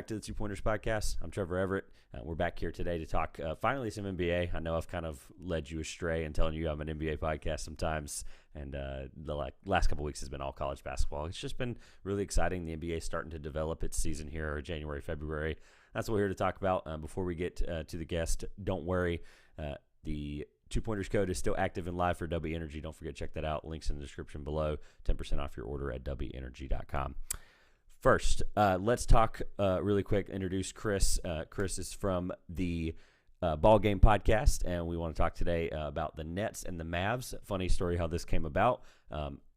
to the Two-Pointers Podcast. I'm Trevor Everett. We're back here today to talk finally some NBA. I know I've kind of led you astray in telling you I'm an NBA podcast sometimes, and the last couple weeks has been all college basketball. It's just been really exciting. The NBA is starting to develop its season here, January, February. That's what we're here to talk about. Before we get to the guest, don't worry. The Two-Pointers code is still active and live for Dubby Energy. Don't forget to check that out. Links in the description below. 10% off your order at dubbyenergy.com. First, let's talk really quick, introduce Chris. Chris is from the Ballgame Podcast, and we want to talk today about the Nets and the Mavs. Funny story how this came about.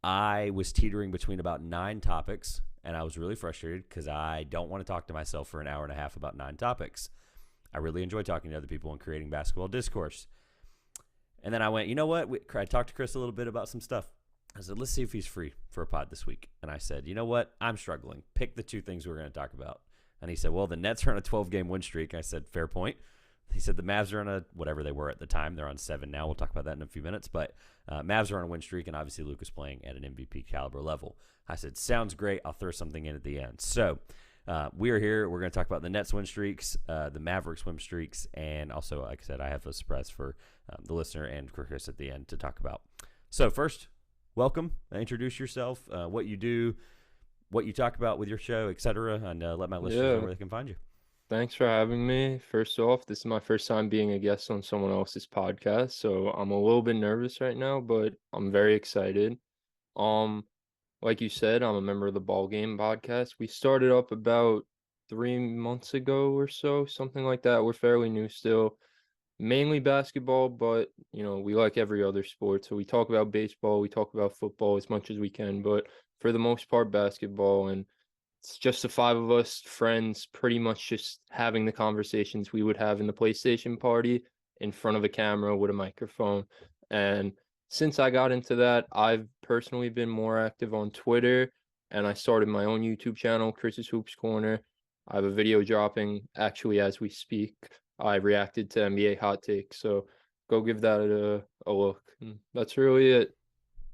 I was teetering between about 9 topics, and I was really frustrated because I don't want to talk to myself for an hour and a half about 9 topics. I really enjoy talking to other people and creating basketball discourse. And then I went, you know what? I talked to Chris a little bit about some stuff. I said, let's see if he's free for a pod this week. And I said, you know what? I'm struggling. Pick the 2 things we're going to talk about. And he said, well, the Nets are on a 12-game win streak. I said, fair point. He said the Mavs are on a whatever they were at the time. They're on 7 now. We'll talk about that in a few minutes. But Mavs are on a win streak, and obviously Luke is playing at an MVP caliber level. I said, sounds great. I'll throw something in at the end. So we are here. We're going to talk about the Nets win streaks, the Mavericks win streaks, and also, like I said, I have a surprise for the listener and Chris at the end to talk about. So first, welcome. Introduce yourself, what you do, what you talk about with your show, etc., and let my listeners know where they can find you. Thanks for having me. First off, this is my first time being a guest on someone else's podcast, so I'm a little bit nervous right now, but I'm very excited. Like you said, I'm a member of the Ballgame Podcast. We started up about 3 months ago or so, something like that. We're fairly new still. Mainly basketball, but we like every other sport. So we talk about baseball, we talk about football as much as we can, but for the most part, basketball. And it's just the 5 of us, friends, pretty much just having the conversations we would have in the PlayStation party in front of a camera with a microphone. And since I got into that, I've personally been more active on Twitter, and I started my own YouTube channel, Chris's Hoops Corner. I have a video dropping actually as we speak. I reacted to NBA hot takes, so go give that a look. And that's really it.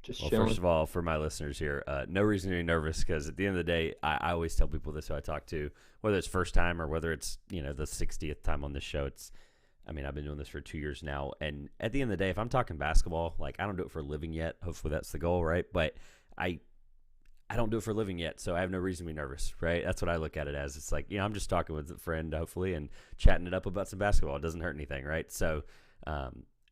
Just chilling. First of all, for my listeners here, no reason to be nervous because at the end of the day, I always tell people this who I talk to, whether it's first time or whether it's the 60th time on this show. I've been doing this for 2 years now, and at the end of the day, if I'm talking basketball, like I don't do it for a living yet. Hopefully, that's the goal, right? But I don't do it for a living yet, so I have no reason to be nervous, right? That's what I look at it as. It's like, I'm just talking with a friend, hopefully, and chatting it up about some basketball. It doesn't hurt anything, right? So,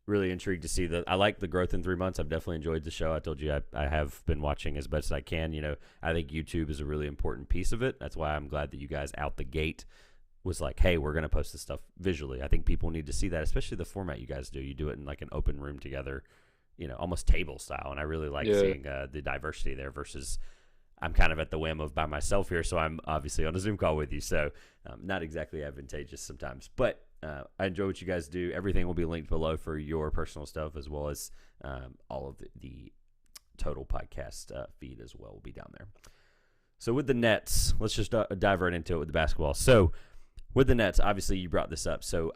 really intrigued to see I like the growth in 3 months. I've definitely enjoyed the show. I told you I have been watching as best as I can. I think YouTube is a really important piece of it. That's why I'm glad that you guys out the gate was like, hey, we're going to post this stuff visually. I think people need to see that, especially the format you guys do. You do it in like an open room together, almost table style. And I really like seeing the diversity there versus I'm kind of at the whim of by myself here. So I'm obviously on a Zoom call with you. So not exactly advantageous sometimes, but I enjoy what you guys do. Everything will be linked below for your personal stuff as well as all of the total podcast feed as well will be down there. So with the Nets, let's just dive right into it with the basketball. So with the Nets, obviously you brought this up. So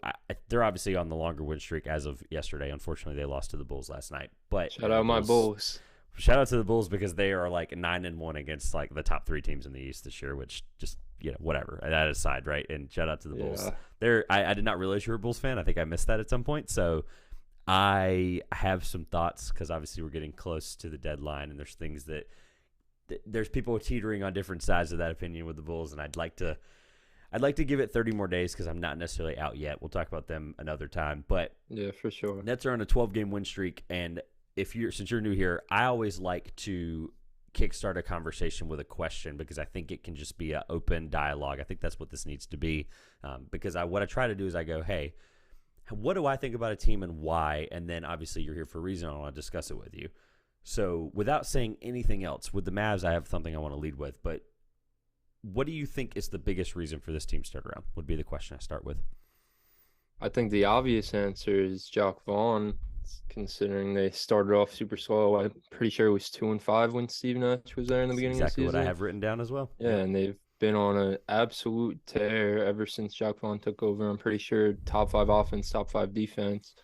they're obviously on the longer win streak as of yesterday. Unfortunately, they lost to the Bulls last night. But shout out my Bulls. Shout out to the Bulls because they are like 9-1 against like the top 3 teams in the East this year, which just whatever. That aside, right? And shout out to the Bulls. I did not realize you were a Bulls fan. I think I missed that at some point. So I have some thoughts because obviously we're getting close to the deadline, and there's things that there's people teetering on different sides of that opinion with the Bulls, and I'd like to give it 30 more days because I'm not necessarily out yet. We'll talk about them another time. But yeah, for sure. Nets are on a 12-game win streak, and since you're new here, I always like to kickstart a conversation with a question because I think it can just be an open dialogue. I think that's what this needs to be because what I try to do is I go, hey, what do I think about a team and why? And then obviously you're here for a reason. I want to discuss it with you. So without saying anything else, with the Mavs, I have something I want to lead with. But what do you think is the biggest reason for this team's turnaround would be the question I start with. I think the obvious answer is Jacques Vaughn, considering they started off super slow. I'm pretty sure it was 2-5 when Steve Nash was there in the beginning of the season. Exactly what I have written down as well. Yeah, and they've been on an absolute tear ever since Jacques Vaughn took over. I'm pretty sure top 5 offense, top 5 defense.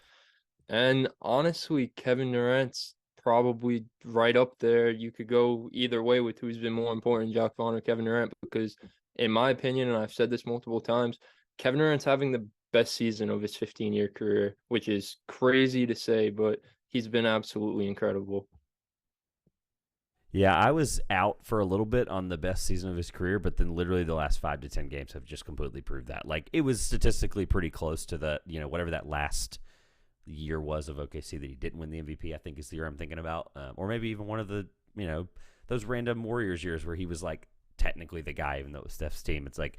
And honestly, Kevin Durant's probably right up there. You could go either way with who's been more important, Jacques Vaughn or Kevin Durant, because in my opinion, and I've said this multiple times, Kevin Durant's having the best season of his 15-year career, which is crazy to say, but he's been absolutely incredible. Yeah, I was out for a little bit on the best season of his career, but then literally the last 5 to 10 games have just completely proved that. Like, it was statistically pretty close to the, whatever that last year was of OKC that he didn't win the MVP, I think is the year I'm thinking about. Or maybe even one of the, those random Warriors years where he was like technically the guy, even though it was Steph's team. It's like,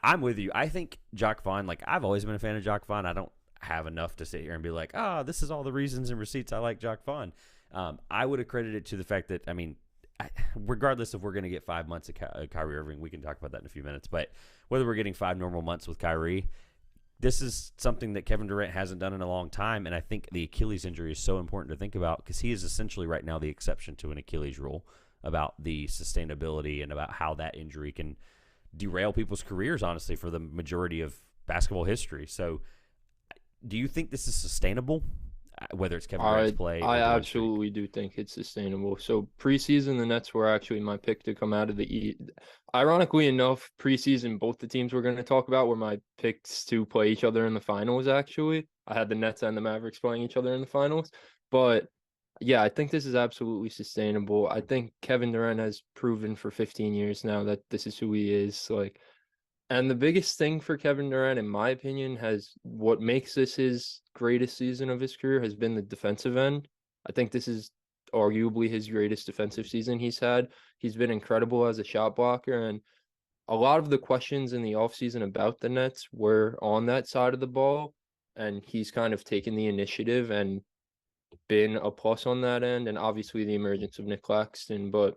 I'm with you. I think Jacque Vaughn, like, I've always been a fan of Jacque Vaughn. I don't have enough to sit here and be like, this is all the reasons and receipts I like Jacque Vaughn. I would accredit it to the fact that, regardless if we're going to get 5 months of Kyrie Irving, we can talk about that in a few minutes, but whether we're getting 5 normal months with Kyrie, this is something that Kevin Durant hasn't done in a long time, and I think the Achilles injury is so important to think about because he is essentially right now the exception to an Achilles rule about the sustainability and about how that injury can derail people's careers, honestly, for the majority of basketball history. So do you think this is sustainable? Whether it's Kevin Durant's play, I absolutely do think it's sustainable. So preseason, the Nets were actually my pick to come out of the East. Ironically enough, preseason, both the teams we're going to talk about were my picks to play each other in the finals. Actually, I had the Nets and the Mavericks playing each other in the finals. But yeah, I think this is absolutely sustainable. I think Kevin Durant has proven for 15 years now that this is who he is. Like, and the biggest thing for Kevin Durant, in my opinion, has what makes this his greatest season of his career has been the defensive end. I think this is arguably his greatest defensive season he's had. He's been incredible as a shot blocker. And a lot of the questions in the offseason about the Nets were on that side of the ball. And he's kind of taken the initiative and been a plus on that end. And obviously the emergence of Nick Claxton, but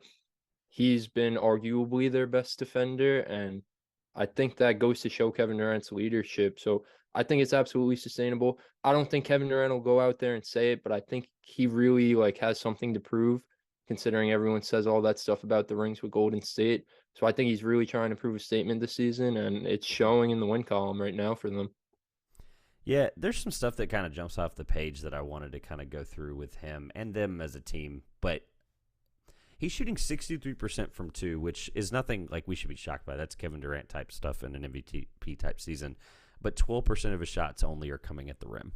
he's been arguably their best defender. And I think that goes to show Kevin Durant's leadership. So I think it's absolutely sustainable. I don't think Kevin Durant will go out there and say it, but I think he really has something to prove, considering everyone says all that stuff about the rings with Golden State. So I think he's really trying to prove a statement this season, and it's showing in the win column right now for them. Yeah, there's some stuff that kind of jumps off the page that I wanted to kind of go through with him and them as a team, but he's shooting 63% from 2, which is nothing like we should be shocked by. That's Kevin Durant type stuff in an MVP type season. But 12% of his shots only are coming at the rim.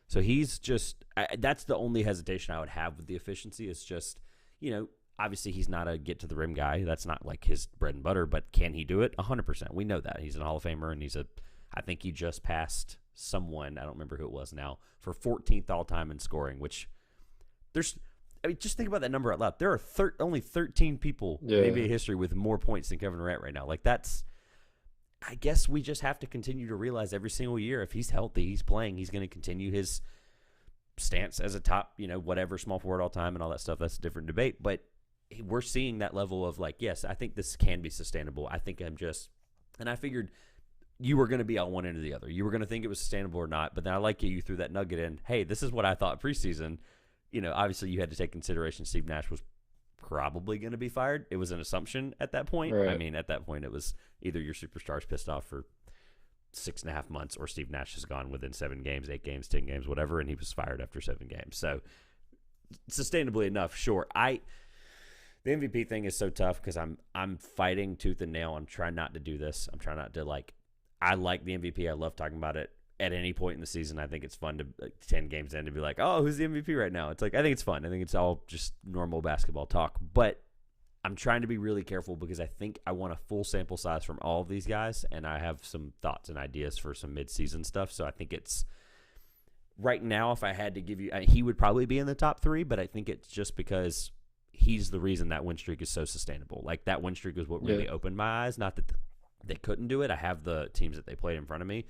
So he's just that's the only hesitation I would have with the efficiency. Is just, obviously he's not a get to the rim guy. That's not like his bread and butter, but can he do it? 100%. We know that. He's an Hall of Famer, and I think he just passed someone, I don't remember who it was now, for 14th all time in scoring, which just think about that number out loud. There are only 13 people in NBA history with more points than Kevin Durant right now. Like, I guess we just have to continue to realize every single year, if he's healthy, he's playing, he's going to continue his stance as a top, whatever, small forward all time and all that stuff. That's a different debate. But we're seeing that level of yes, I think this can be sustainable. I think and I figured you were going to be on one end or the other. You were going to think it was sustainable or not. But then I like you threw that nugget in. Hey, this is what I thought preseason. Obviously you had to take consideration Steve Nash was probably going to be fired. It was an assumption at that point. Right. I mean, at that point, it was either your superstar's pissed off for 6.5 months or Steve Nash is gone within 7 games, 8 games, 10 games, whatever, and he was fired after 7 games. So, sustainably enough, sure. The MVP thing is so tough because I'm fighting tooth and nail. I'm trying not to do this. I'm trying not to I like the MVP. I love talking about it. At any point in the season, I think it's fun to 10 games in to be like, oh, who's the MVP right now? It's I think it's fun. I think it's all just normal basketball talk. But I'm trying to be really careful because I think I want a full sample size from all of these guys, and I have some thoughts and ideas for some midseason stuff. So I think it's right now, if I had to give you, he would probably be in the top 3, but I think it's just because he's the reason that win streak is so sustainable. Like, that win streak is what really opened my eyes. Not that they couldn't do it. I have the teams that they played in front of me.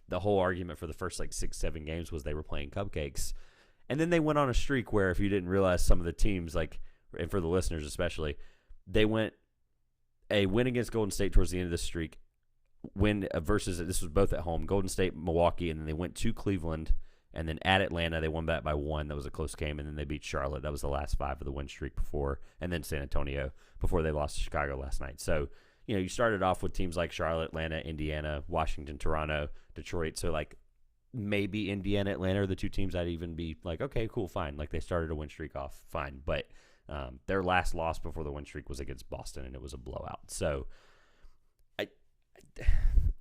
The whole argument for the first 6-7 games was they were playing cupcakes. And then they went on a streak where, if you didn't realize, some of the teams, and for the listeners especially, they went a win against Golden State towards the end of the streak, win versus, this was both at home, Golden State, Milwaukee, and then they went to Cleveland, and then at Atlanta, they won that by 1. That was a close game, and then they beat Charlotte. That was the last 5 of the win streak before, and then San Antonio before they lost to Chicago last night. So, you started off with teams like Charlotte, Atlanta, Indiana, Washington, Toronto, Detroit. So, maybe Indiana, Atlanta are the 2 teams I'd even be okay, cool, fine. They started a win streak off, fine. But their last loss before the win streak was against Boston, and it was a blowout. So,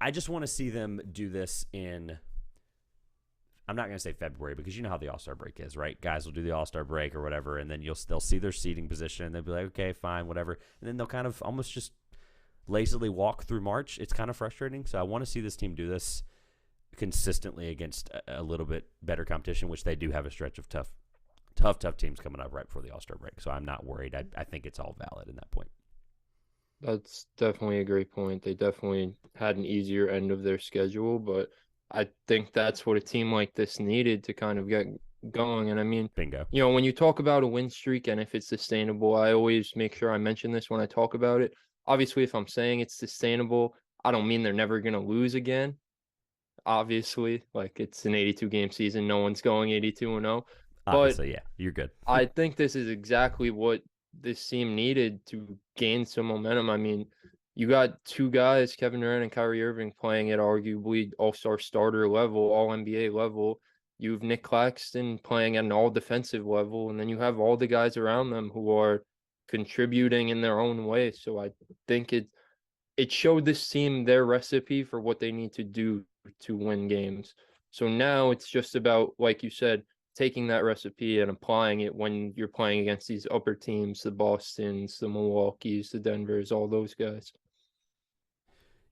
I just want to see them do this in. I'm not going to say February because you know how the All-Star break is, right? Guys will do the All-Star break or whatever, and then they'll see their seating position, and they'll be like, okay, fine, whatever. And then they'll kind of almost just lazily walk through March. It's kind of frustrating. So I want to see this team do this consistently against a little bit better competition, which they do have a stretch of tough teams coming up right before the All-Star break. So I'm not worried. I think it's all valid in that point. That's definitely a great point. They definitely had an easier end of their schedule, but I think that's what a team like this needed to kind of get going. And I mean, Bingo. when you talk about a win streak and if it's sustainable, I always make sure I mention this when I talk about it. Obviously, if I'm saying it's sustainable, I don't mean they're never going to lose again. Obviously, like it's an 82 game season. No one's going 82-0. Obviously, yeah, you're good. I think this is exactly what this team needed to gain some momentum. I mean, you got two guys, Kevin Durant and Kyrie Irving, playing at arguably all-star starter level, all-NBA level. You have Nick Claxton playing at an all-defensive level, and then you have all the guys around them who are contributing in their own way. So I think it showed this team their recipe for what they need to do to win games. So now it's just about, like you said, taking that recipe and applying it when you're playing against these upper teams, the Bostons, the Milwaukees, the Denvers, all those guys.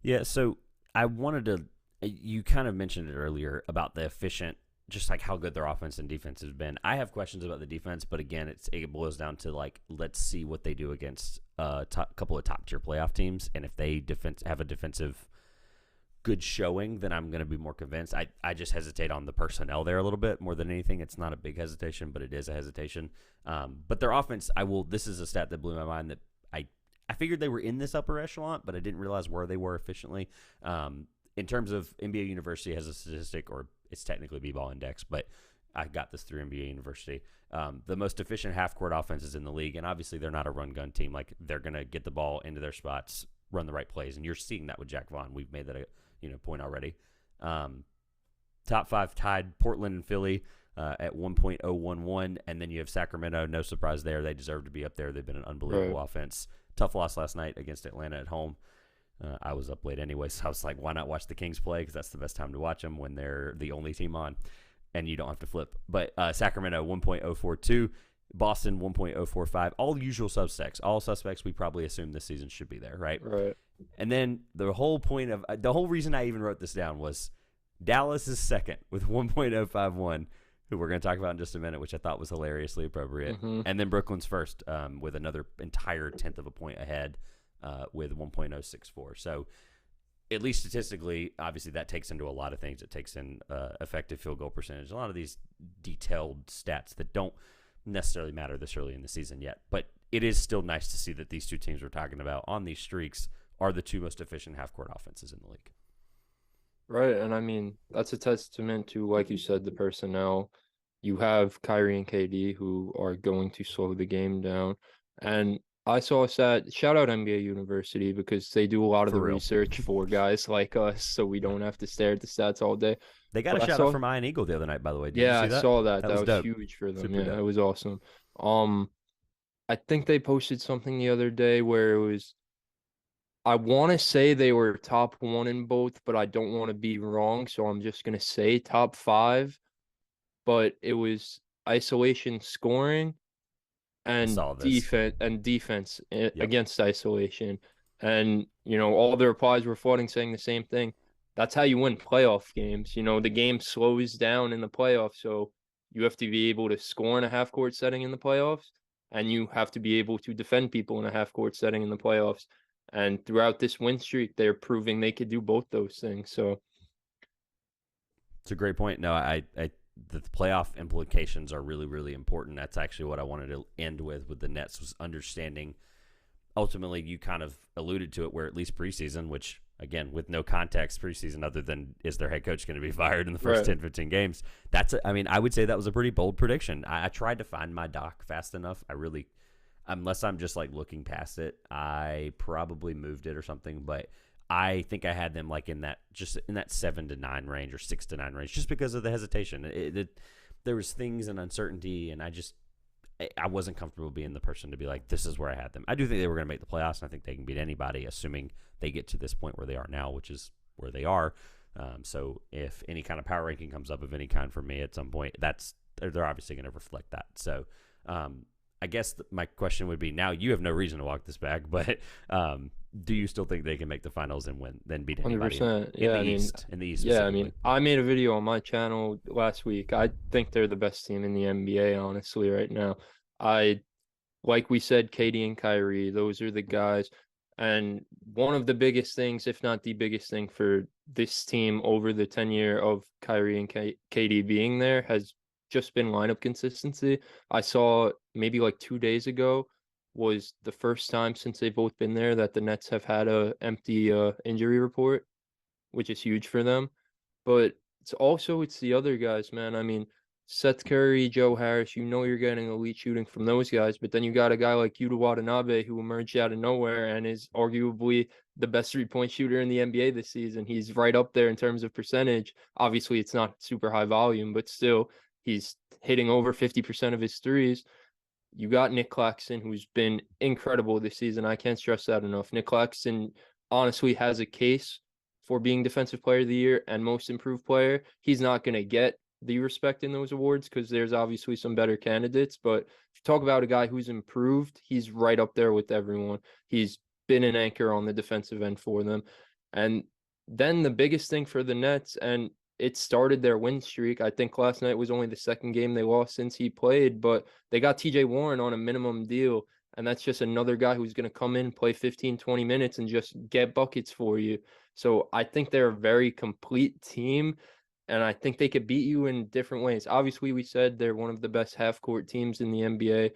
Yeah, so I wanted to you kind of mentioned it earlier about the efficient, just like how good their offense and defense has been. I have questions about the defense, but again, it boils down to like, let's see what they do against a couple of top tier playoff teams, and if they have a defensive good showing, then I'm going to be more convinced. I just hesitate on the personnel there a little bit more than anything. It's not a big hesitation, but it is a hesitation. But their offense, this is a stat that blew my mind that I figured they were in this upper echelon, but I didn't realize where they were efficiently. In terms of NBA University has a statistic, or it's technically B-Ball Index, but I got this through NBA University. The most efficient half-court offenses in the league, and obviously they're not a run-gun team. Like, they're going to get the ball into their spots, run the right plays, and you're seeing that with Jack Vaughn. We've made that a point already. Top five tied Portland and Philly at 1.011, and then you have Sacramento. No surprise there. They deserve to be up there. They've been an unbelievable offense. Tough loss last night against Atlanta at home. I was up late anyway, so I was like, why not watch the Kings play? Because that's the best time to watch them, when they're the only team on, and you don't have to flip. But Sacramento 1.042, Boston 1.045. All usual suspects. All suspects we probably assume this season should be there, right? Right. And then the whole reason I even wrote this down was Dallas is second with 1.051, who we're going to talk about in just a minute, which I thought was hilariously appropriate. Mm-hmm. And then Brooklyn's first with another entire tenth of a point ahead with 1.064. So at least statistically, obviously that takes into a lot of things. It takes in effective field goal percentage, a lot of these detailed stats that don't necessarily matter this early in the season yet. But it is still nice to see that these two teams we're talking about on these streaks are the two most efficient half-court offenses in the league. Right, and I mean, that's a testament to, like you said, the personnel. You have Kyrie and KD who are going to slow the game down. And I saw a stat, shout out NBA University, because they do a lot of the research for guys like us, so we don't have to stare at the stats all day. They got a shout out from Ian Eagle the other night, by the way. Did Yeah, you see that? I saw that. That was dope. huge for them. Super dope. It was awesome. I think they posted something the other day where it was, I want to say they were top one in both, but I don't want to be wrong, so I'm just going to say top five. But it was isolation scoring and defense against isolation. And, all the replies were flooding saying the same thing. That's how you win playoff games. The game slows down in the playoffs, so you have to be able to score in a half-court setting in the playoffs, and you have to be able to defend people in a half-court setting in the playoffs. And throughout this win streak, they're proving they could do both those things. So it's a great point. No, the playoff implications are really, really important. That's actually what I wanted to end with the Nets, was understanding. Ultimately, you kind of alluded to it, where at least preseason, which, again, with no context preseason other than is their head coach going to be fired in the first 10, 15 games, I would say that was a pretty bold prediction. I tried to find my doc fast enough. Unless I'm just like looking past it, I probably moved it or something, but I think I had them like in that 7 to 9 range or 6 to 9 range, just because of the hesitation. There was things and uncertainty, and I wasn't comfortable being the person to be like, this is where I had them. I do think they were going to make the playoffs, and I think they can beat anybody, assuming they get to this point where they are now, which is where they are. So if any kind of power ranking comes up of any kind for me at some point, they're obviously going to reflect that. So I guess my question would be, now you have no reason to walk this back, but do you still think they can make the finals and then beat anybody 100%. in the East? In the East, yeah, I mean, I made a video on my channel last week. I think they're the best team in the NBA, honestly, right now. Like we said, KD and Kyrie, those are the guys. And one of the biggest things, if not the biggest thing for this team over the tenure of Kyrie and KD being there, has just been lineup consistency. I saw maybe like 2 days ago was the first time since they've both been there that the Nets have had a empty injury report, which is huge for them. But it's the other guys, man. I mean, Seth Curry, Joe Harris, you're getting elite shooting from those guys, but then you got a guy like Yuta Watanabe who emerged out of nowhere and is arguably the best three-point shooter in the NBA this season. He's right up there in terms of percentage. Obviously, it's not super high volume, but still, he's hitting over 50% of his threes. You got Nick Claxton, who's been incredible this season. I can't stress that enough. Nick Claxton honestly has a case for being Defensive Player of the Year and Most Improved Player. He's not going to get the respect in those awards because there's obviously some better candidates. But if you talk about a guy who's improved, he's right up there with everyone. He's been an anchor on the defensive end for them. And then the biggest thing for the Nets, and it started their win streak. I think last night was only the second game they lost since he played, but they got TJ Warren on a minimum deal. And that's just another guy who's going to come in, play 15, 20 minutes and just get buckets for you. So I think they're a very complete team, and I think they could beat you in different ways. Obviously, we said they're one of the best half-court teams in the NBA,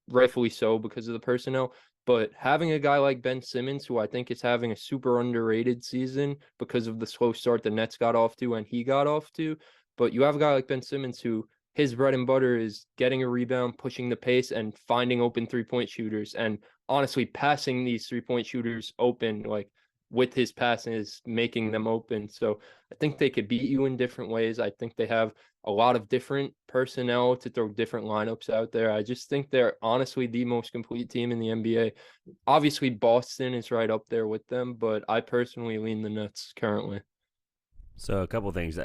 rightfully so because of the personnel. But having a guy like Ben Simmons, who I think is having a super underrated season because of the slow start the Nets got off to and he got off to, but you have a guy like Ben Simmons who his bread and butter is getting a rebound, pushing the pace, and finding open three-point shooters, and honestly passing these three-point shooters open, like with his passes, making them open. So I think they could beat you in different ways. I think they have a lot of different personnel to throw different lineups out there. I just think they're honestly the most complete team in the NBA. Obviously, Boston is right up there with them, but I personally lean the Nets currently. So a couple of things.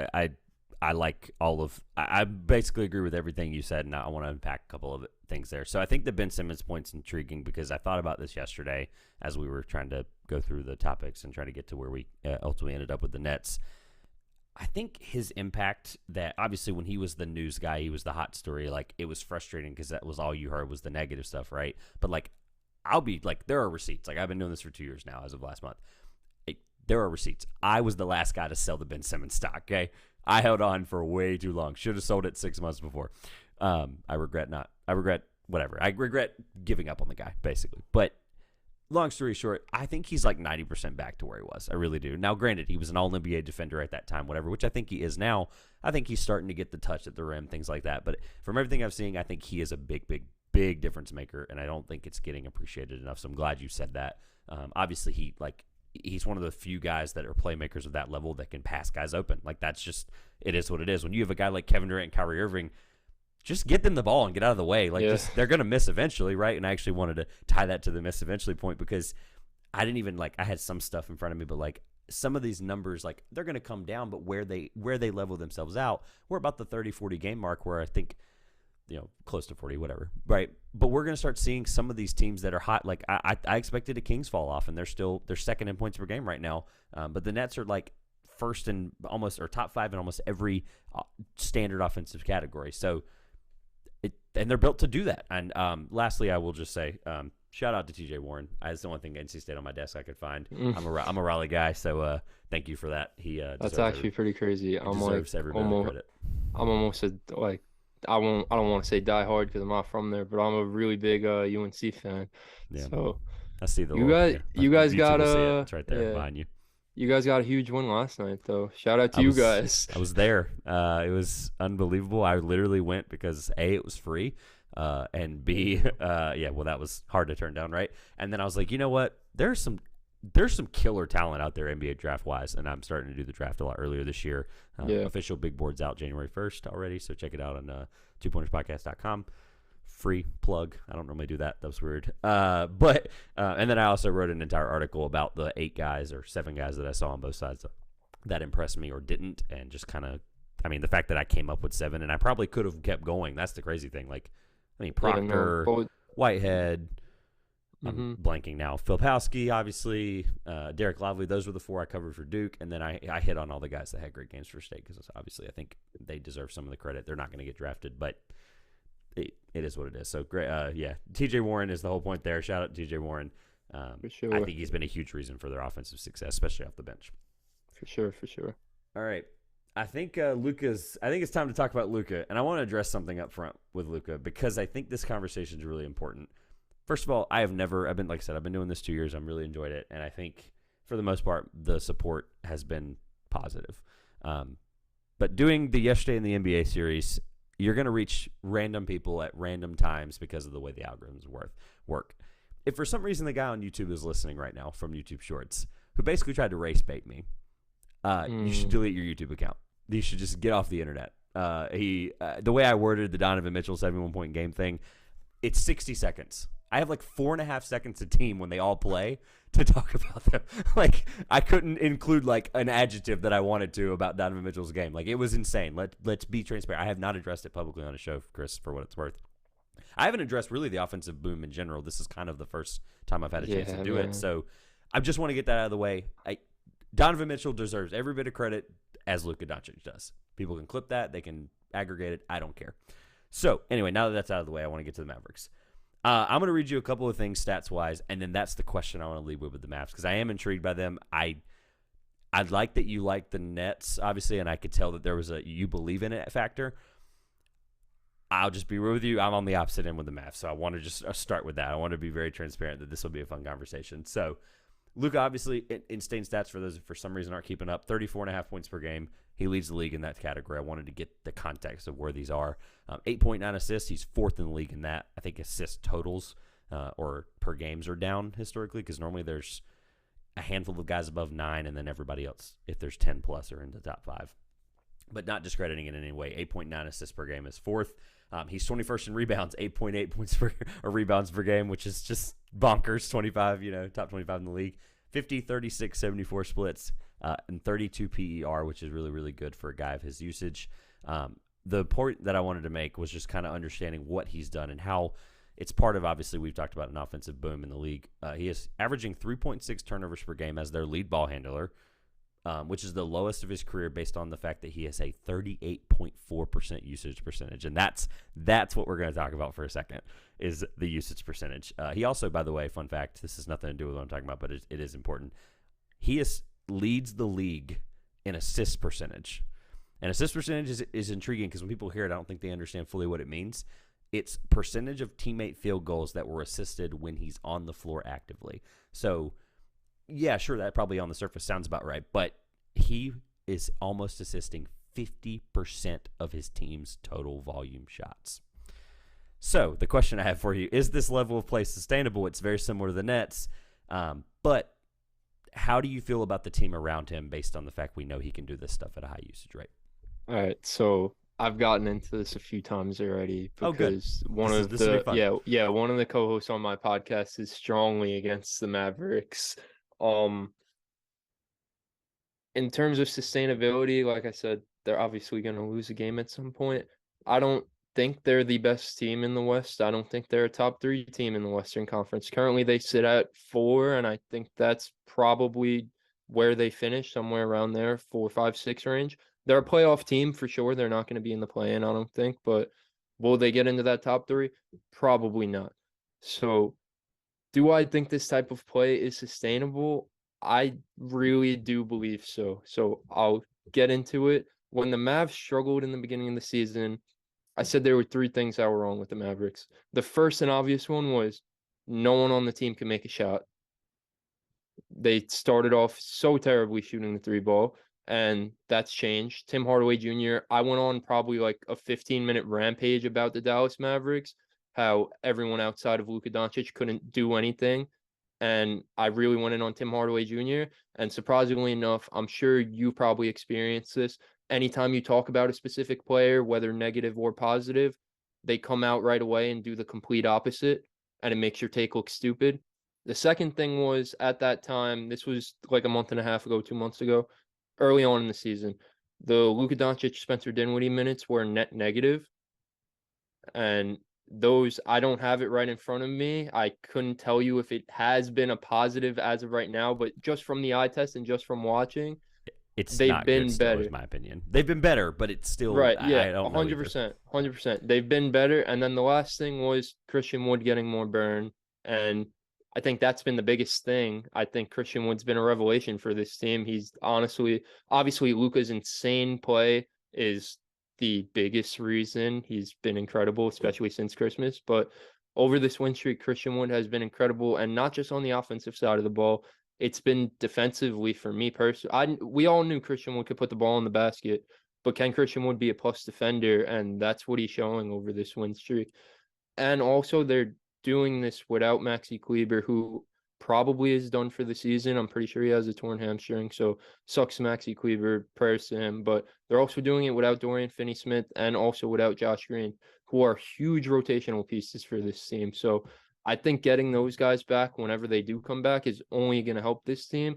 I like all of – I basically agree with everything you said, and I want to unpack a couple of things there. So I think the Ben Simmons point's intriguing because I thought about this yesterday as we were trying to go through the topics and try to get to where we ultimately ended up with the Nets. I think his impact, that obviously when he was the news guy, he was the hot story, like it was frustrating because that was all you heard was the negative stuff, right? But like I'll be like, there are receipts. Like I've been doing this for 2 years now as of last month. There are receipts. I was the last guy to sell the Ben Simmons stock, okay? I held on for way too long. Should have sold it 6 months before. I regret giving up on the guy, basically. But long story short, I think he's like 90% back to where he was. I really do. Now, granted, he was an all-NBA defender at that time, whatever, which I think he is now. I think he's starting to get the touch at the rim, things like that. But from everything I've seen, I think he is a big, big, big difference maker, and I don't think it's getting appreciated enough. So I'm glad you said that. Obviously, he's one of the few guys that are playmakers of that level that can pass guys open. Like that's just, it is what it is. When you have a guy like Kevin Durant and Kyrie Irving, just get them the ball and get out of the way. Like they're going to miss eventually, right? And I actually wanted to tie that to the miss eventually point because I didn't even I had some stuff in front of me, but like some of these numbers, like they're going to come down, but where they level themselves out, we're about the 30, 40 game mark where I think, close to 40, whatever, right? But we're going to start seeing some of these teams that are hot. Like I expected the Kings fall off, and they're second in points per game right now. But the Nets are like first in almost, or top 5 in almost every standard offensive category. So, and they're built to do that. And lastly, I will just say, shout out to TJ Warren. That's the one thing NC State on my desk I could find. I'm a Raleigh guy, so thank you for that. That's actually pretty crazy. I'm deserves every bit of credit. I'm almost I don't want to say die hard because I'm not from there, but I'm a really big UNC fan. Yeah. So I see the you guys got it's right there behind you. You guys got a huge win last night, though. Shout out to you guys. I was there. It was unbelievable. I literally went because A, it was free, and B, that was hard to turn down, right? And then I was like, you know what? There's some killer talent out there NBA draft-wise, and I'm starting to do the draft a lot earlier this year. Official big board's out January 1st already, so check it out on TwoPointersPodcast.com. Free plug. I don't normally do that. That was weird. And then I also wrote an entire article about the 8 guys or 7 guys that I saw on both sides that impressed me or didn't, and just kind of, I mean, the fact that I came up with 7, and I probably could have kept going. That's the crazy thing. Like, I mean, Proctor, Whitehead, I'm blanking now. Filipowski, obviously, Derek Lively. Those were the 4 I covered for Duke, and then I hit on all the guys that had great games for State because obviously I think they deserve some of the credit. They're not going to get drafted, but it is what it is. So great, TJ Warren is the whole point there. Shout out to TJ Warren. For sure. I think he's been a huge reason for their offensive success, especially off the bench. For sure. All right. I think it's time to talk about Luka, and I want to address something up front with Luka because I think this conversation is really important. First of all, I've been, like I said, I've been doing this 2 years. I've really enjoyed it, and I think for the most part, the support has been positive. But doing the Yesterday in the NBA series, you're going to reach random people at random times because of the way the algorithms work. If for some reason the guy on YouTube is listening right now from YouTube Shorts, who basically tried to race bait me, you should delete your YouTube account. You should just get off the internet. The way I worded the Donovan Mitchell 71-point game thing, it's 60 seconds. I have like 4.5 seconds a team when they all play to talk about them. Like, I couldn't include like an adjective that I wanted to about Donovan Mitchell's game. Like, it was insane. Let's be transparent. I have not addressed it publicly on a show, Chris, for what it's worth. I haven't addressed really the offensive boom in general. This is kind of the first time I've had a chance to do it. So I just want to get that out of the way. Donovan Mitchell deserves every bit of credit as Luka Doncic does. People can clip that. They can aggregate it. I don't care. So anyway, now that that's out of the way, I want to get to the Mavericks. I'm going to read you a couple of things stats-wise, and then that's the question I want to leave with the Mavs because I am intrigued by them. I'd like that you like the Nets, obviously, and I could tell that there was a you believe in it factor. I'll just be real with you. I'm on the opposite end with the Mavs, so I want to just start with that. I want to be very transparent that this will be a fun conversation. So Luka, obviously, insane stats for those who for some reason aren't keeping up. 34.5 points per game. He leads the league in that category. I wanted to get the context of where these are. 8.9 assists. He's 4th in the league in that. I think assist totals or per games are down historically because normally there's a handful of guys above 9 and then everybody else, if there's 10 plus, are in the top 5. But not discrediting it in any way. 8.9 assists per game is 4th. He's 21st in rebounds, 8.8 points or rebounds per game, which is just bonkers. 25, top 25 in the league. 50, 36, 74 splits, and 32 PER, which is really, really good for a guy of his usage. The point that I wanted to make was just kind of understanding what he's done and how it's part of, obviously, we've talked about an offensive boom in the league. He is averaging 3.6 turnovers per game as their lead ball handler, which is the lowest of his career based on the fact that he has a 38.4% usage percentage. And that's what we're going to talk about for a second, is the usage percentage. He also, by the way, fun fact, this has nothing to do with what I'm talking about, but it is important. He leads the league in assist percentage. And assist percentage is intriguing because when people hear it, I don't think they understand fully what it means. It's percentage of teammate field goals that were assisted when he's on the floor actively. So, yeah, sure, that probably on the surface sounds about right, but he is almost assisting 50% of his team's total volume shots. So the question I have for you, is this level of play sustainable? It's very similar to the Nets, but how do you feel about the team around him based on the fact we know he can do this stuff at a high usage rate? All right, so I've gotten into this a few times already because one of the co-hosts on my podcast is strongly against the Mavericks. In terms of sustainability, like I said, they're obviously going to lose a game at some point. I don't think they're the best team in the West. I don't think they're a top 3 team in the Western Conference. Currently, they sit at 4, and I think that's probably where they finish, somewhere around there, 4, 5, 6 range. They're a playoff team for sure. They're not going to be in the play-in, I don't think. But will they get into that top 3? Probably not. So do I think this type of play is sustainable? I really do believe so. So I'll get into it. When the Mavs struggled in the beginning of the season, I said there were 3 things that were wrong with the Mavericks. The first and obvious one was no one on the team can make a shot. They started off so terribly shooting the 3 ball, and that's changed. Tim Hardaway Jr., I went on probably like a 15-minute rampage about the Dallas Mavericks, how everyone outside of Luka Doncic couldn't do anything. And I really went in on Tim Hardaway Jr. And surprisingly enough, I'm sure you probably experienced this. Anytime you talk about a specific player, whether negative or positive, they come out right away and do the complete opposite, and it makes your take look stupid. The second thing was, at that time, this was like a month and a half ago, 2 months ago, early on in the season, the Luka Doncic, Spencer Dinwiddie minutes were net negative, and those, I don't have it right in front of me. I couldn't tell you if it has been a positive as of right now, but just from the eye test and just from watching, It's they've not good been still, better. is my opinion. They've been better, but it's still, Right, I yeah, don't know either. 100%, 100%. They've been better. And then the last thing was Christian Wood getting more burn. And I think that's been the biggest thing. I think Christian Wood's been a revelation for this team. He's obviously Luka's insane play is the biggest reason he's been incredible, especially since Christmas. But over this win streak, Christian Wood has been incredible, and not just on the offensive side of the ball. It's been defensively for me personally. We all knew Christian Wood could put the ball in the basket, but can Christian Wood be a plus defender? And that's what he's showing over this win streak. And also, they're doing this without Maxi Kleber, who probably is done for the season. I'm pretty sure he has a torn hamstring, so sucks Maxi Kleber, prayers to him. But they're also doing it without Dorian Finney-Smith and also without Josh Green, who are huge rotational pieces for this team. So I think getting those guys back whenever they do come back is only going to help this team.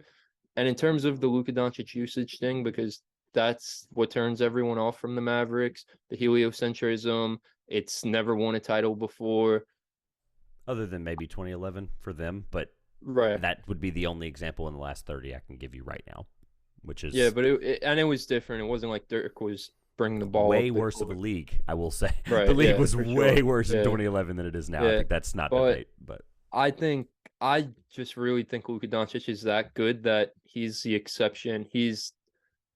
And in terms of the Luka Doncic usage thing, because that's what turns everyone off from the Mavericks, the heliocentrism, it's never won a title before. Other than maybe 2011 for them, but right, that would be the only example in the last 30 I can give you right now, which is yeah, but it was different. It wasn't like Dirk was bringing the ball way up worse of a league, I will say. Right, the league yeah, was for way sure. worse in Yeah. 2011 than it is now. I Yeah, think that's not but debate, but I just really think Luka Doncic is that good that he's the exception. He's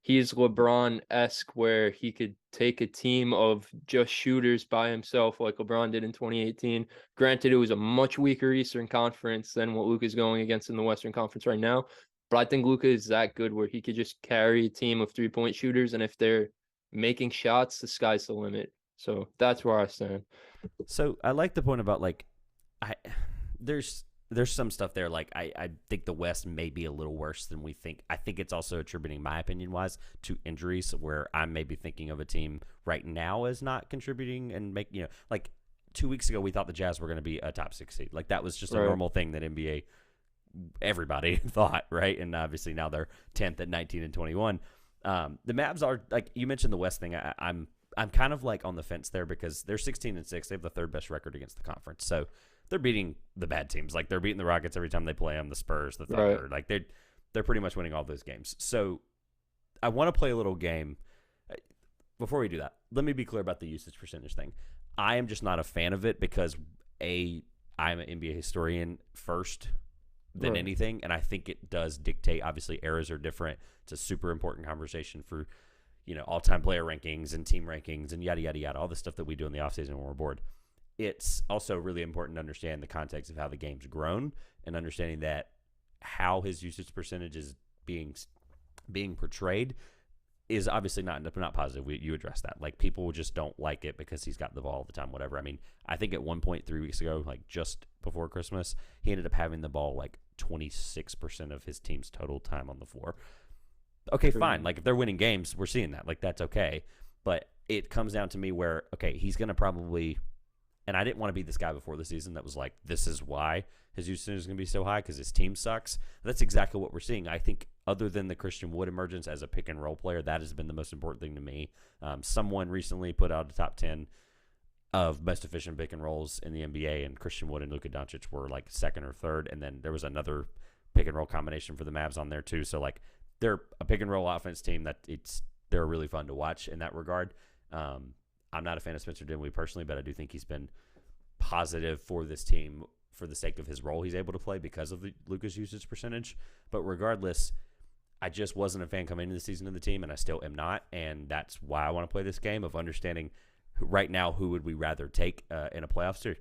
LeBron-esque, where he could take a team of just shooters by himself like LeBron did in 2018. Granted, it was a much weaker Eastern Conference than what Luka's going against in the Western Conference right now. But I think Luka is that good where he could just carry a team of three-point shooters, and if they're making shots, the sky's the limit. So that's where I stand. So I like the point about like there's some stuff there. Like I think the West may be a little worse than we think. I think it's also attributing, my opinion wise, to injuries, where I'm maybe thinking of a team right now as not contributing and like 2 weeks ago we thought the Jazz were going to be a top 6 seed. Like that was just a normal thing that NBA everybody thought, right? And obviously now they're 10th at 19 and 21. The Mavs are, like you mentioned, the West thing. I'm kind of like on the fence there because they're 16 and 6. They have the third best record against the conference. So they're beating the bad teams. Like they're beating the Rockets every time they play them, the Spurs, the Thunder. Like they're pretty much winning all those games. So I want to play a little game. Before we do that, let me be clear about the usage percentage thing. I am just not a fan of it because I'm an NBA historian first than anything, and I think it does dictate. Obviously, eras are different. It's a super important conversation for all-time player rankings and team rankings and yada yada yada, all the stuff that we do in the offseason when we're bored. It's also really important to understand the context of how the game's grown and understanding that how his usage percentage is being portrayed is obviously not positive. You address that. Like people just don't like it because he's got the ball all the time, whatever. I mean, I think at one point 3 weeks ago, like just before Christmas, he ended up having the ball like 26% of his team's total time on the floor. Okay, fine. Like if they're winning games, we're seeing that. Like that's okay. But it comes down to me where, okay, he's going to probably, and I didn't want to be this guy before the season that was like, this is why his usage is going to be so high because his team sucks. That's exactly what we're seeing. I think other than the Christian Wood emergence as a pick and roll player, that has been the most important thing to me. Someone recently put out a top 10 of most efficient pick and rolls in the NBA, and Christian Wood and Luka Doncic were like second or third. And then there was another pick and roll combination for the Mavs on there too. So like they're a pick and roll offense team that they're really fun to watch in that regard. I'm not a fan of Spencer Dinwiddie personally, but I do think he's been positive for this team for the sake of his role he's able to play because of the Luka's usage percentage. But regardless, I just wasn't a fan coming into the season of the team, and I still am not. And that's why I want to play this game of understanding right now who would we rather take in a playoff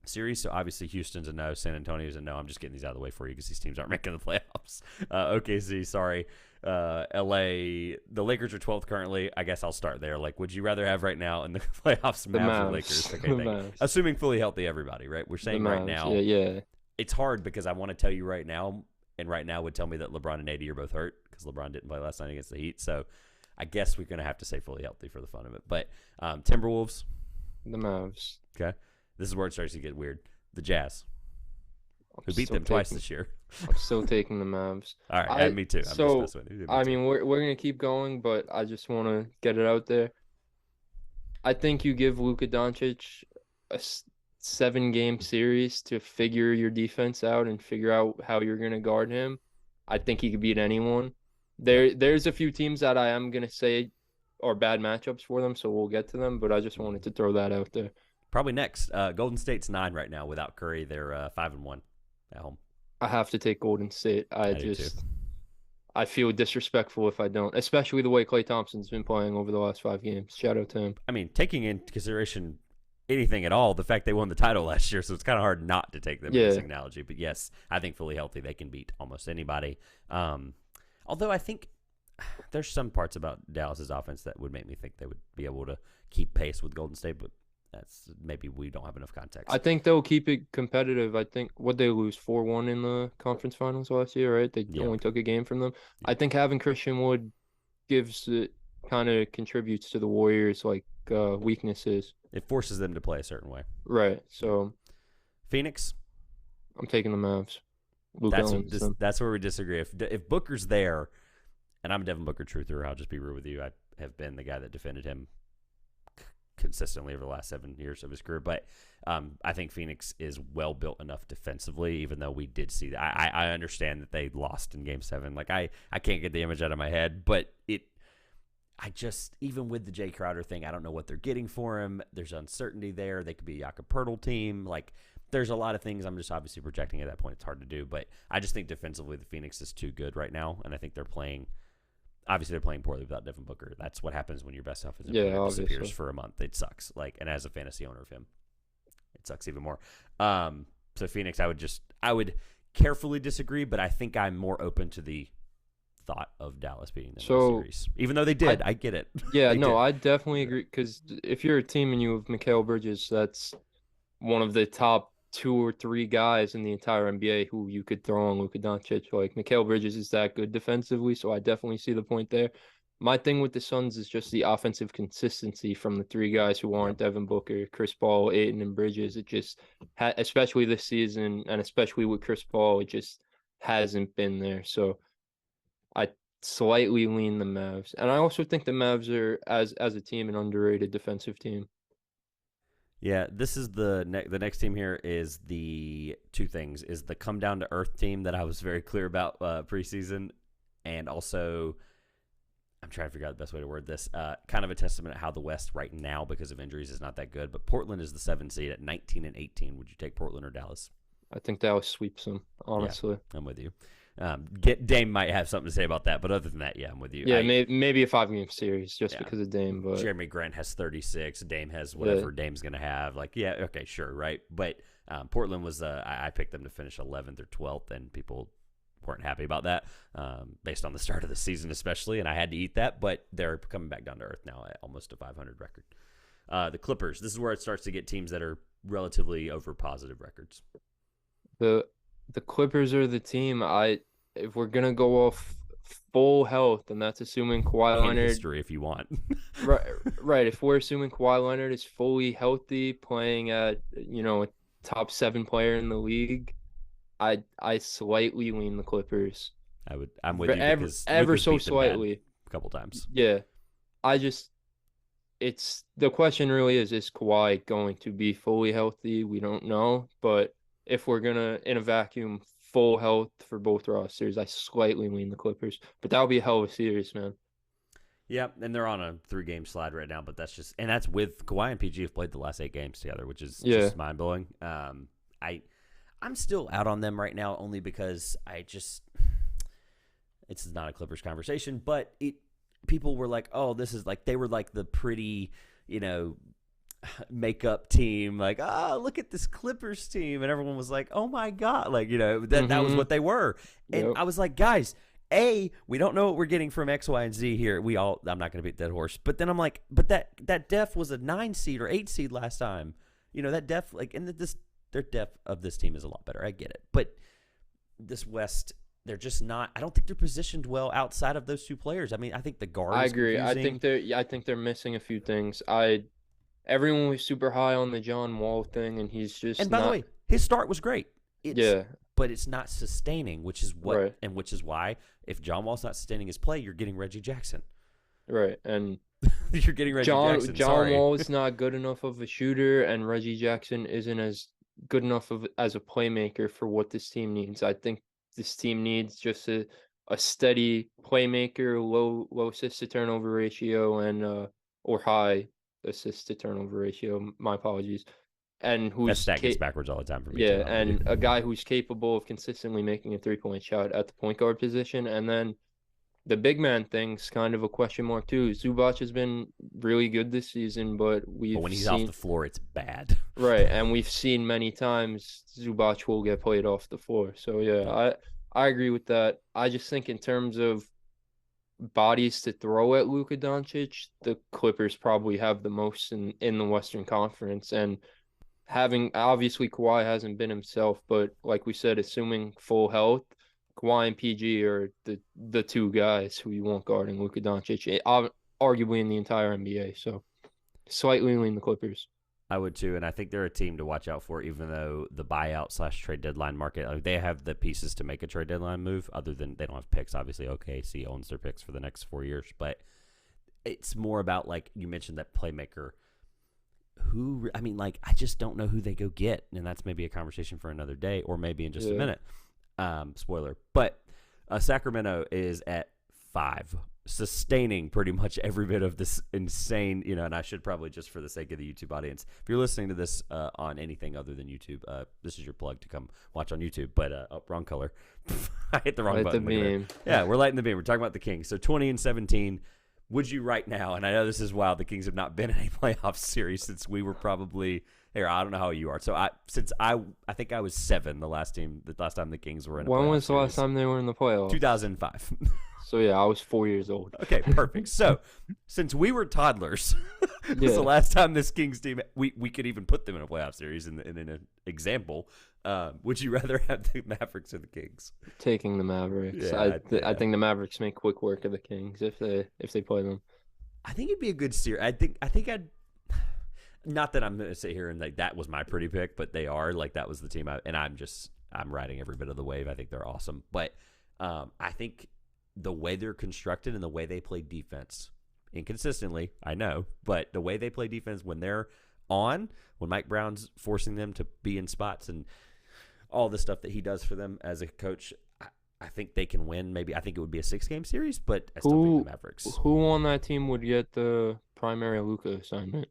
series. So obviously Houston's a no, San Antonio's a no. I'm just getting these out of the way for you because these teams aren't making the playoffs. OKC, sorry. LA, the Lakers are 12th currently. I guess I'll start there. Like, would you rather have right now in the playoffs Mavs or Lakers? Okay, assuming fully healthy everybody, right? We're saying right now. Yeah. It's hard because I want to tell you right now, and right now would tell me that LeBron and AD are both hurt because LeBron didn't play last night against the Heat. So I guess we're going to have to say fully healthy for the fun of it. But Timberwolves, The Mavs. Okay. This is where it starts to get weird. The Jazz, I'm who beat still them twice taking- this year. I'm still taking the Mavs. All right, me too. I'm So, just messing with you. Me I too. mean, we're gonna keep going, but I just want to get it out there. I think you give Luka Doncic a 7-game series to figure your defense out and figure out how you're gonna guard him. I think he could beat anyone. There's a few teams that I am gonna say are bad matchups for them, so we'll get to them. But I just wanted to throw that out there. Probably next. Golden State's 9 right now without Curry. They're 5-1 at home. I have to take Golden State. I do too. I feel disrespectful if I don't, especially the way Klay Thompson's been playing over the last 5 games. Shout out to him. I mean, taking into consideration anything at all, the fact they won the title last year, so it's kind of hard not to take them in this analogy. But yes, I think fully healthy, they can beat almost anybody. Although I think there's some parts about Dallas's offense that would make me think they would be able to keep pace with Golden State, but that's maybe we don't have enough context. I think they'll keep it competitive. I think what they lose 4-1 in the conference finals last year, right? They only took a game from them. I think having Christian Wood gives it kind of contributes to the Warriors like weaknesses. It forces them to play a certain way. Right. So Phoenix, I'm taking the Mavs. That's where we disagree. If Booker's there, and I'm a Devin Booker truther, I'll just be real with you. I have been the guy that defended him consistently over the last 7 years of his career, but I think Phoenix is well built enough defensively, even though we did see that. I understand that they lost in Game 7. Like I can't get the image out of my head, but even with the Jay Crowder thing, I don't know what they're getting for him. There's uncertainty there. They could be a Jakob Poeltl team. Like there's a lot of things I'm just obviously projecting at that point. It's hard to do, but I just think defensively the Phoenix is too good right now, and I think they're playing poorly without Devin Booker. That's what happens when your best offensive player disappears for a month. It sucks. And as a fantasy owner of him, it sucks even more. So Phoenix, I would carefully disagree, but I think I'm more open to the thought of Dallas beating them in the series. Even though they did, I get it. Yeah, no, I definitely agree, because if you're a team and you have Mikal Bridges, that's one of the top 2 or 3 guys in the entire NBA who you could throw on Luka Doncic. Like Mikal Bridges is that good defensively, so I definitely see the point there. My thing with the Suns is just the offensive consistency from the 3 guys who aren't Devin Booker, Chris Paul, Ayton, and Bridges. It just, especially this season, and especially with Chris Paul, it just hasn't been there. So I slightly lean the Mavs, and I also think the Mavs are, as a team, an underrated defensive team. Yeah, this is the next team here is the 2 things. Is the come down to earth team that I was very clear about preseason, and also I'm trying to figure out the best way to word this. Kind of a testament at how the West right now, because of injuries, is not that good. But Portland is the 7 seed at 19-18. Would you take Portland or Dallas? I think Dallas sweeps them, honestly. Yeah, I'm with you. Dame might have something to say about that, but other than that, yeah, I'm with you. Yeah, maybe a 5-game series just because of Dame. But Jeremy Grant has 36. Dame has whatever Dame's going to have. Like, yeah, okay, sure, right? But Portland was I picked them to finish 11th or 12th, and people weren't happy about that based on the start of the season especially, and I had to eat that. But they're coming back down to earth now at almost a 500 record. The Clippers, this is where it starts to get teams that are relatively over positive records. The Clippers are the team. If we're gonna go off full health, and that's assuming Kawhi Leonard history, if you want, right. If we're assuming Kawhi Leonard is fully healthy, playing at a top 7 player in the league, I slightly lean the Clippers. I'm with you because ever so slightly a couple times. Yeah, it's the question really is Kawhi going to be fully healthy? We don't know, but if we're gonna in a vacuum full health for both rosters, I slightly lean the Clippers, but that'll be a hell of a series, man. Yeah, and they're on a 3-game slide right now, but that's with Kawhi and PG have played the last 8 games together, which is just mind blowing. I'm still out on them right now only because it's not a Clippers conversation, but people were like, oh, this is like, they were like the pretty, makeup team, like, look at this Clippers team, and everyone was like, oh my god, like, that was what they were. And I was like, guys, we don't know what we're getting from X, Y, and Z here. I'm not gonna beat that horse, but then I'm like, but that def was a 9 seed or 8 seed last time, that def, like, and their depth of this team is a lot better. I get it, but this West, they're just not. I don't think they're positioned well outside of those 2 players. I mean, I think the guard. I agree. I think they're missing a few things. everyone was super high on the John Wall thing, and he's just And by the not. way, his start was great. Yeah, But it's not sustaining, which is right, why if John Wall's not sustaining his play, you're getting Reggie Jackson. right. And You're getting Reggie Jackson. John Sorry. Wall is not good enough of a shooter, and Reggie Jackson isn't as good enough as a playmaker for what this team needs. I think this team needs just a steady playmaker, low assist to turnover ratio, and or high assist to turnover ratio. My apologies. And That who's stat gets backwards all the time for me. yeah, too, and a guy who's capable of consistently making a 3-point shot at the point guard position. And then the big man thing's kind of a question mark too. Zubac has been really good this season, but when he's off the floor, it's bad. right, and we've seen many times Zubac will get played off the floor. So yeah, I agree with that. I just think in terms of bodies to throw at Luka Doncic, the Clippers probably have the most in the Western Conference. And having obviously Kawhi hasn't been himself, but like we said, assuming full health, Kawhi and PG are the two guys who you want guarding Luka Doncic, arguably in the entire NBA. So slightly lean the Clippers. I would too, and I think they're a team to watch out for, even though the buyout / trade deadline market, like they have the pieces to make a trade deadline move, other than they don't have picks. Obviously, OKC owns their picks for the next 4 years, but it's more about, like you mentioned, that playmaker. I just don't know who they go get, and that's maybe a conversation for another day, or maybe in just a minute. Spoiler. But Sacramento is at 5, sustaining pretty much every bit of this insane, and I should probably, just for the sake of the YouTube audience, if you're listening to this on anything other than YouTube, this is your plug to come watch on YouTube. But wrong color. I hit the wrong button. The beam. Yeah, we're lighting the beam. We're talking about the Kings. So 20-17. Would you right now, and I know this is wild, the Kings have not been in a playoff series since we were probably here. I don't know how you are. So I think I was 7 the last time the Kings were in a playoff When was the last series. time they were in the playoffs? 2005. So yeah, I was 4 years old. Okay, perfect. So since we were toddlers, was the last time this Kings team we could even put them in a playoff series in an example. Would you rather have the Mavericks or the Kings? Taking the Mavericks. Yeah, I think the Mavericks make quick work of the Kings if they play them. I think it'd be a good series. I think I'd. Not that I'm going to sit here and like that was my pretty pick, but they are like that was the team. I'm riding every bit of the wave. I think they're awesome, but I think the way they're constructed and the way they play defense inconsistently, I know, but the way they play defense when they're on, when Mike Brown's forcing them to be in spots and all the stuff that he does for them as a coach, I think they can win. Maybe I think it would be a 6-game series, but I still think the Mavericks. Who on that team would get the primary Luka assignment?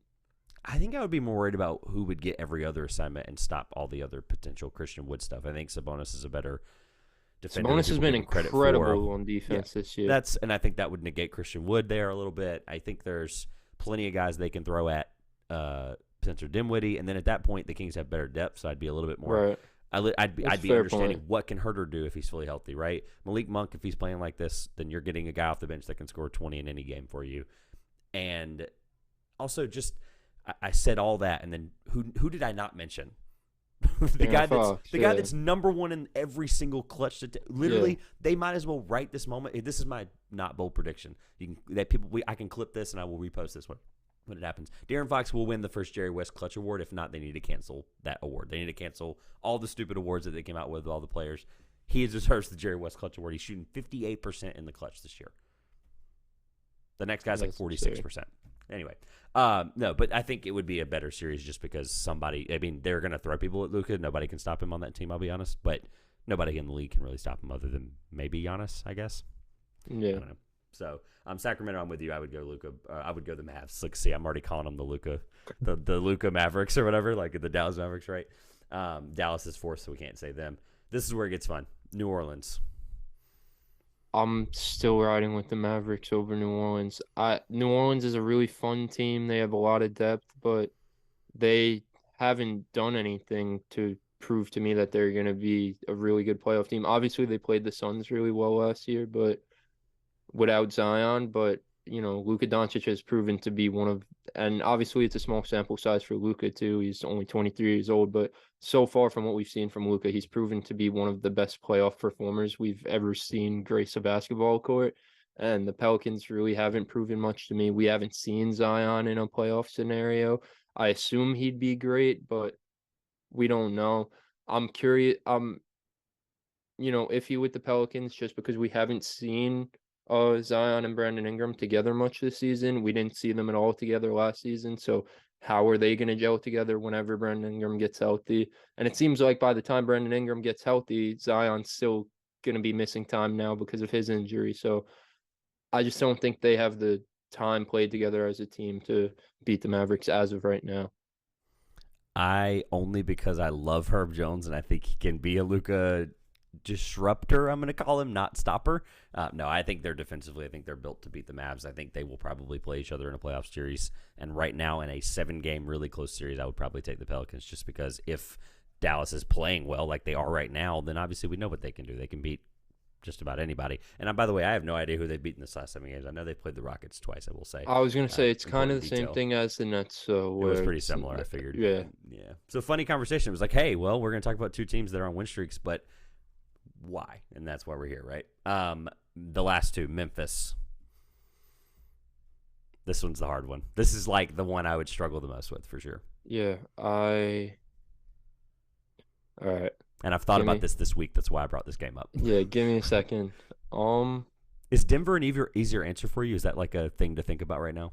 I think I would be more worried about who would get every other assignment and stop all the other potential Christian Wood stuff. I think Sabonis is a better defender. Sabonis has been incredible on defense this year. And I think that would negate Christian Wood there a little bit. I think there's plenty of guys they can throw at Spencer Dinwiddie, and then at that point the Kings have better depth, so I'd be a little bit more. Right. I'd be understanding what can Herter do if he's fully healthy, right? Malik Monk, if he's playing like this, then you're getting a guy off the bench that can score 20 in any game for you, and also just. I said all that, and then who did I not mention? the guy that's number one in every single clutch. Literally, they might as well right this moment. This is my not bold prediction. I can clip this and I will repost this when it happens. De'Aaron Fox will win the first Jerry West Clutch Award. If not, they need to cancel that award. They need to cancel all the stupid awards that they came out with all the players. He deserves the Jerry West Clutch Award. He's shooting 58% in the clutch this year. The next guy's like 46%. Anyway, no, but I think it would be a better series just because they're going to throw people at Luka. Nobody can stop him on that team, I'll be honest. But nobody in the league can really stop him other than maybe Giannis, I guess. Yeah. I don't know. So, Sacramento, I'm with you. I would go Luka. I would go the Mavs. Like, see, I'm already calling them the Luka Mavericks or whatever, like the Dallas Mavericks, right? Dallas is 4th, so we can't say them. This is where it gets fun. New Orleans. I'm still riding with the Mavericks over New Orleans. New Orleans is a really fun team. They have a lot of depth, but they haven't done anything to prove to me that they're going to be a really good playoff team. Obviously, they played the Suns really well last year, but without Zion. But, Luka Doncic has proven to be and obviously it's a small sample size for Luka too. He's only 23 years old, but so far from what we've seen from Luka, he's proven to be one of the best playoff performers we've ever seen grace a basketball court. And the Pelicans really haven't proven much to me. We haven't seen Zion in a playoff scenario. I assume he'd be great, but we don't know. I'm curious. Iffy with the Pelicans just because we haven't seen Zion and Brandon Ingram together much this season. We didn't see them at all together last season. So how are they going to gel together whenever Brandon Ingram gets healthy? And it seems like by the time Brandon Ingram gets healthy, Zion's still going to be missing time now because of his injury. So I just don't think they have the time played together as a team to beat the Mavericks as of right now. Only because I love Herb Jones and I think he can be a Luka disruptor, I'm going to call him, not stopper. No, I think they're defensively, I think they're built to beat the Mavs. I think they will probably play each other in a playoff series. And right now in a 7-game really close series, I would probably take the Pelicans just because if Dallas is playing well like they are right now, then obviously we know what they can do. They can beat just about anybody. And by the way, I have no idea who they've beaten this last 7 games. I know they've played the Rockets twice, I will say. I was going to say it's kind of the same thing as the Nets. So it was pretty similar, I figured. Yeah. So funny conversation. It was like, hey, well, we're going to talk about 2 teams that are on win streaks, but why? And that's why we're here, right? The last 2, Memphis. This one's the hard one. This is like the one I would struggle the most with for sure. Yeah, all right. And I've thought about this week. That's why I brought this game up. Yeah, give me a second. Is Denver an easier answer for you? Is that like a thing to think about right now?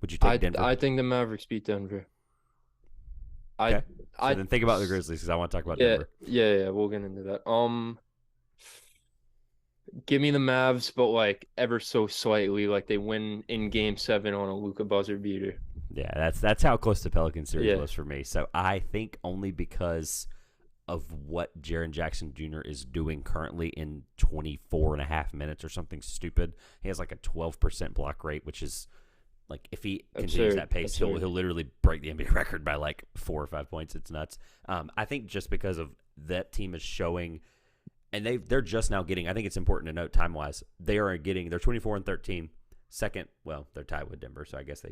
Would you take Denver? I think the Mavericks beat Denver. Okay. So then think about the Grizzlies because I want to talk about Denver. Yeah, we'll get into that. Give me the Mavs, but like ever so slightly, like they win in Game 7 on a Luka buzzer beater. Yeah, that's how close the Pelican series was for me. So I think only because of what Jaren Jackson Jr. is doing currently in 24 and a half minutes or something stupid. He has like a 12% block rate, which is like if he continues that pace, he'll literally break the NBA record by like 4 or 5 points. It's nuts. I think just because of that team is showing, and they're just now getting. I think it's important to note time wise, they're 24-13. Second, well, they're tied with Denver, so I guess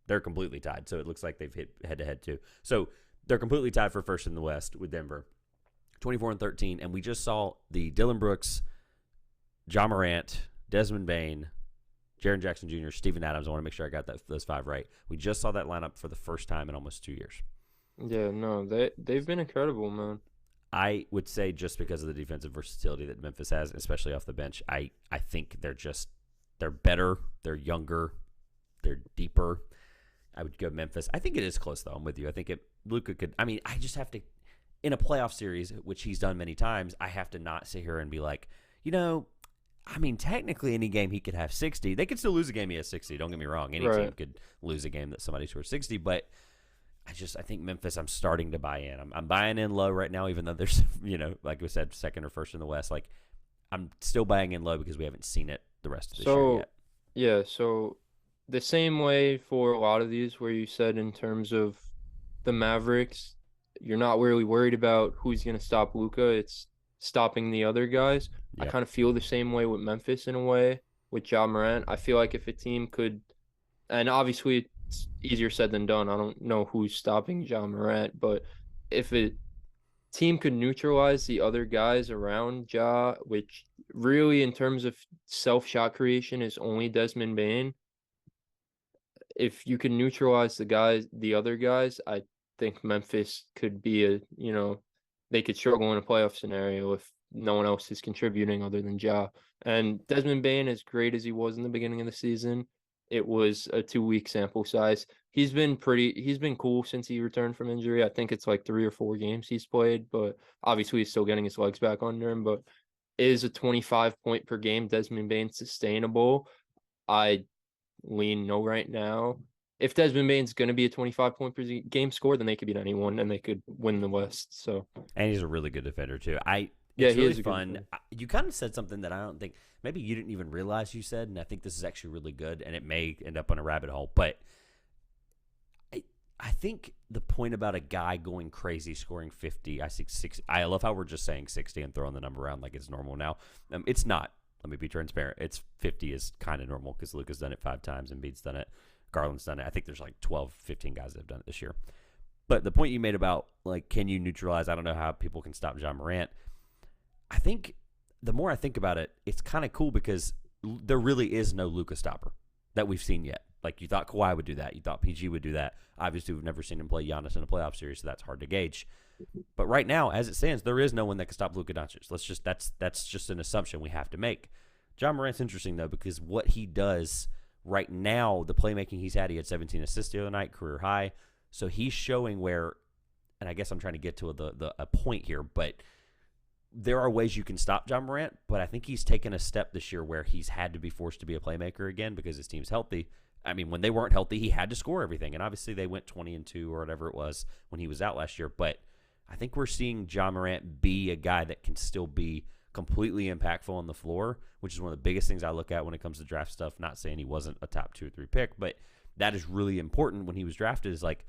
they're completely tied. So it looks like they've hit head to head too. So they're completely tied for first in the West with Denver. 24-13, and we just saw the Dillon Brooks, Ja Morant, Desmond Bane, Jaren Jackson Jr., Steven Adams. I want to make sure I got those 5 right. We just saw that lineup for the first time in almost 2 years. Yeah, no, they've been incredible, man. I would say just because of the defensive versatility that Memphis has, especially off the bench, I think they're better, they're younger, they're deeper. I would go Memphis. I think it is close though. I'm with you. I think Luka could. I mean, I just have to. In a playoff series, which he's done many times, I have to not sit here and be like, I mean, technically any game he could have 60. They could still lose a game he has 60. Don't get me wrong. Any team could lose a game that somebody scores 60. But I think Memphis, I'm starting to buy in. I'm buying in low right now, even though there's, like we said, second or first in the West. Like, I'm still buying in low because we haven't seen it the rest of this year yet. Yeah, so the same way for a lot of these where you said in terms of the Mavericks, you're not really worried about who's going to stop Luka. It's stopping the other guys. Yep. I kind of feel the same way with Memphis in a way with Ja Morant. I feel like if a team could, and obviously it's easier said than done. I don't know who's stopping Ja Morant, but if a team could neutralize the other guys around Ja, which really in terms of self-shot creation is only Desmond Bane, if you can neutralize the other guys, I think Memphis could be they could struggle in a playoff scenario if no one else is contributing other than Ja. And Desmond Bane, as great as he was in the beginning of the season, it was a 2-week sample size. He's been cool since he returned from injury. I think it's like 3 or 4 games he's played, but obviously he's still getting his legs back under him. But is a 25 point per game Desmond Bane sustainable? I lean no right now. If Desmond Bane's going to be a 25 point per game score, then they could beat anyone and they could win the West. So, and he's a really good defender too. It's really fun. You kind of said something that I don't think maybe you didn't even realize you said, and I think this is actually really good, and it may end up on a rabbit hole. But I think the point about a guy going crazy, scoring 50, I love how we're just saying 60 and throwing the number around like it's normal now. It's not. Let me be transparent. 50 is kind of normal because Luka's done it 5 times, Embiid's done it. Garland's done it. I think there's like 12, 15 guys that have done it this year. But the point you made about, like, can you neutralize? I don't know how people can stop Ja Morant. I think the more I think about it, it's kind of cool because there really is no Luka stopper that we've seen yet. Like, you thought Kawhi would do that. You thought PG would do that. Obviously, we've never seen him play Giannis in a playoff series, so that's hard to gauge. But right now, as it stands, there is no one that can stop Luka Doncic. That's just an assumption we have to make. John Morant's interesting, though, because what he does right now, the playmaking he's had, he had 17 assists the other night, career high. So he's showing where, and I guess I'm trying to get to a point here, but there are ways you can stop John Morant, but I think he's taken a step this year where he's had to be forced to be a playmaker again because his team's healthy. I mean, when they weren't healthy, he had to score everything, and obviously they went 20-2 or whatever it was when he was out last year, but I think we're seeing John Morant be a guy that can still be completely impactful on the floor, which is one of the biggest things I look at when it comes to draft stuff. Not saying he wasn't a top 2 or 3 pick, but that is really important when he was drafted, is like,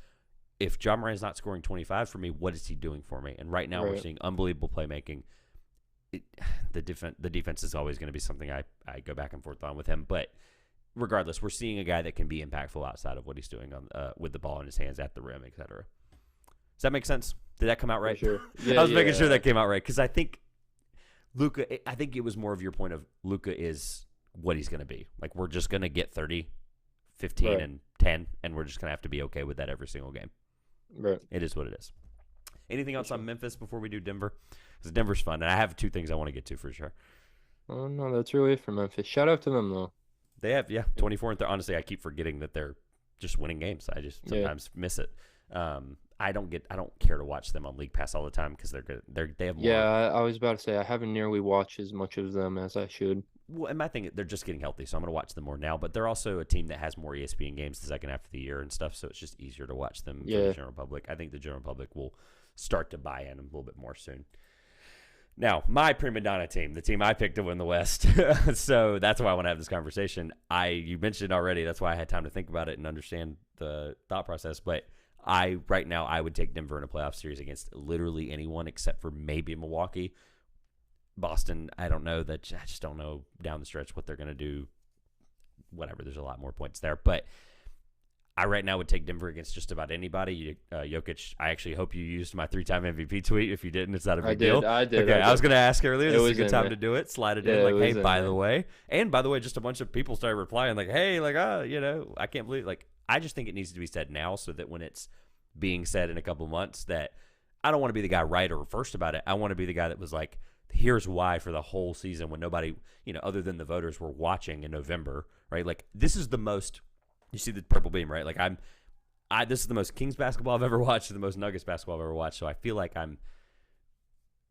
if John Morant's not scoring 25 for me, what is he doing for me? And right now we're seeing unbelievable playmaking. The defense is always going to be something I go back and forth on with him, but regardless, we're seeing a guy that can be impactful outside of what he's doing on with the ball in his hands at the rim, etc. Does that make sense? Did that come out right? Sure. Yeah, I was making sure that came out right, because I think Luka, I think it was more of your point of Luka is what he's going to be. Like, we're just going to get 30, 15, and 10, and we're just going to have to be okay with that every single game. Right. It is what it is. Anything else on Memphis before we do Denver? Because Denver's fun, and I have 2 things I want to get to for sure. Oh, no, that's really it for Memphis. Shout out to them, though. They have, 24 and 30. Honestly, I keep forgetting that they're just winning games. I just sometimes miss it. I don't care to watch them on League Pass all the time because they're good. They have more. Yeah, I was about to say I haven't nearly watched as much of them as I should. Well, and my thing, they're just getting healthy, so I'm going to watch them more now. But they're also a team that has more ESPN games the second half of the year and stuff, so it's just easier to watch them for the general public. I think the general public will start to buy in a little bit more soon. Now, my prima donna team, the team I picked to win the West, so that's why I want to have this conversation. You mentioned already, that's why I had time to think about it and understand the thought process, but right now I would take Denver in a playoff series against literally anyone except for maybe Milwaukee. Boston, I don't know. I just don't know down the stretch what they're going to do. Whatever, there's a lot more points there, but I right now would take Denver against just about anybody. Jokic, I actually hope you used my 3-time MVP tweet. If you didn't, it's not a big deal. I did. Okay, I was going to ask earlier. This is a good time to do it. Slide it in. Like, hey, by the way. And by the way, just a bunch of people started replying like, hey, like, I can't believe, like, I just think it needs to be said now so that when it's being said in a couple months, that I don't want to be the guy right or first about it. I want to be the guy that was like, here's why for the whole season when nobody, other than the voters, were watching in November, right? Like, this is the most. You see the purple beam, right? Like, this is the most Kings basketball I've ever watched, the most Nuggets basketball I've ever watched. So I feel like I'm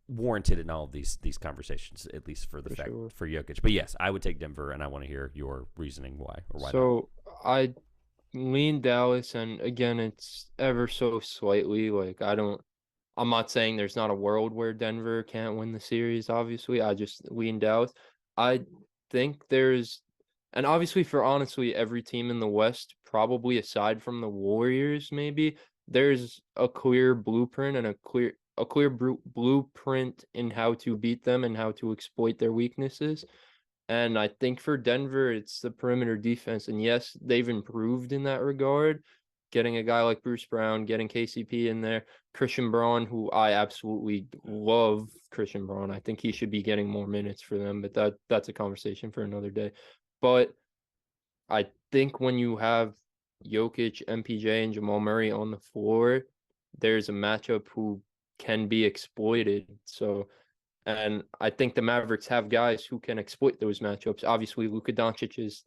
warranted in all of these conversations, at least for the fact for Jokic. But yes, I would take Denver, and I want to hear your reasoning why or why. So not. I lean Dallas, and again, it's ever so slightly. Like, I'm not saying there's not a world where Denver can't win the series. Obviously, I just lean Dallas. I think there's. And obviously, for honestly every team in the West, probably aside from the Warriors, maybe there's a clear blueprint and a clear blueprint in how to beat them and how to exploit their weaknesses. And I think for Denver, it's the perimeter defense. And yes, they've improved in that regard. Getting a guy like Bruce Brown, getting KCP in there, Christian Braun, who I absolutely love. Christian Braun, I think he should be getting more minutes for them, but that's a conversation for another day. But I think when you have Jokic, MPJ, and Jamal Murray on the floor, there's a matchup who can be exploited. So, and I think the Mavericks have guys who can exploit those matchups. Obviously, Luka Doncic is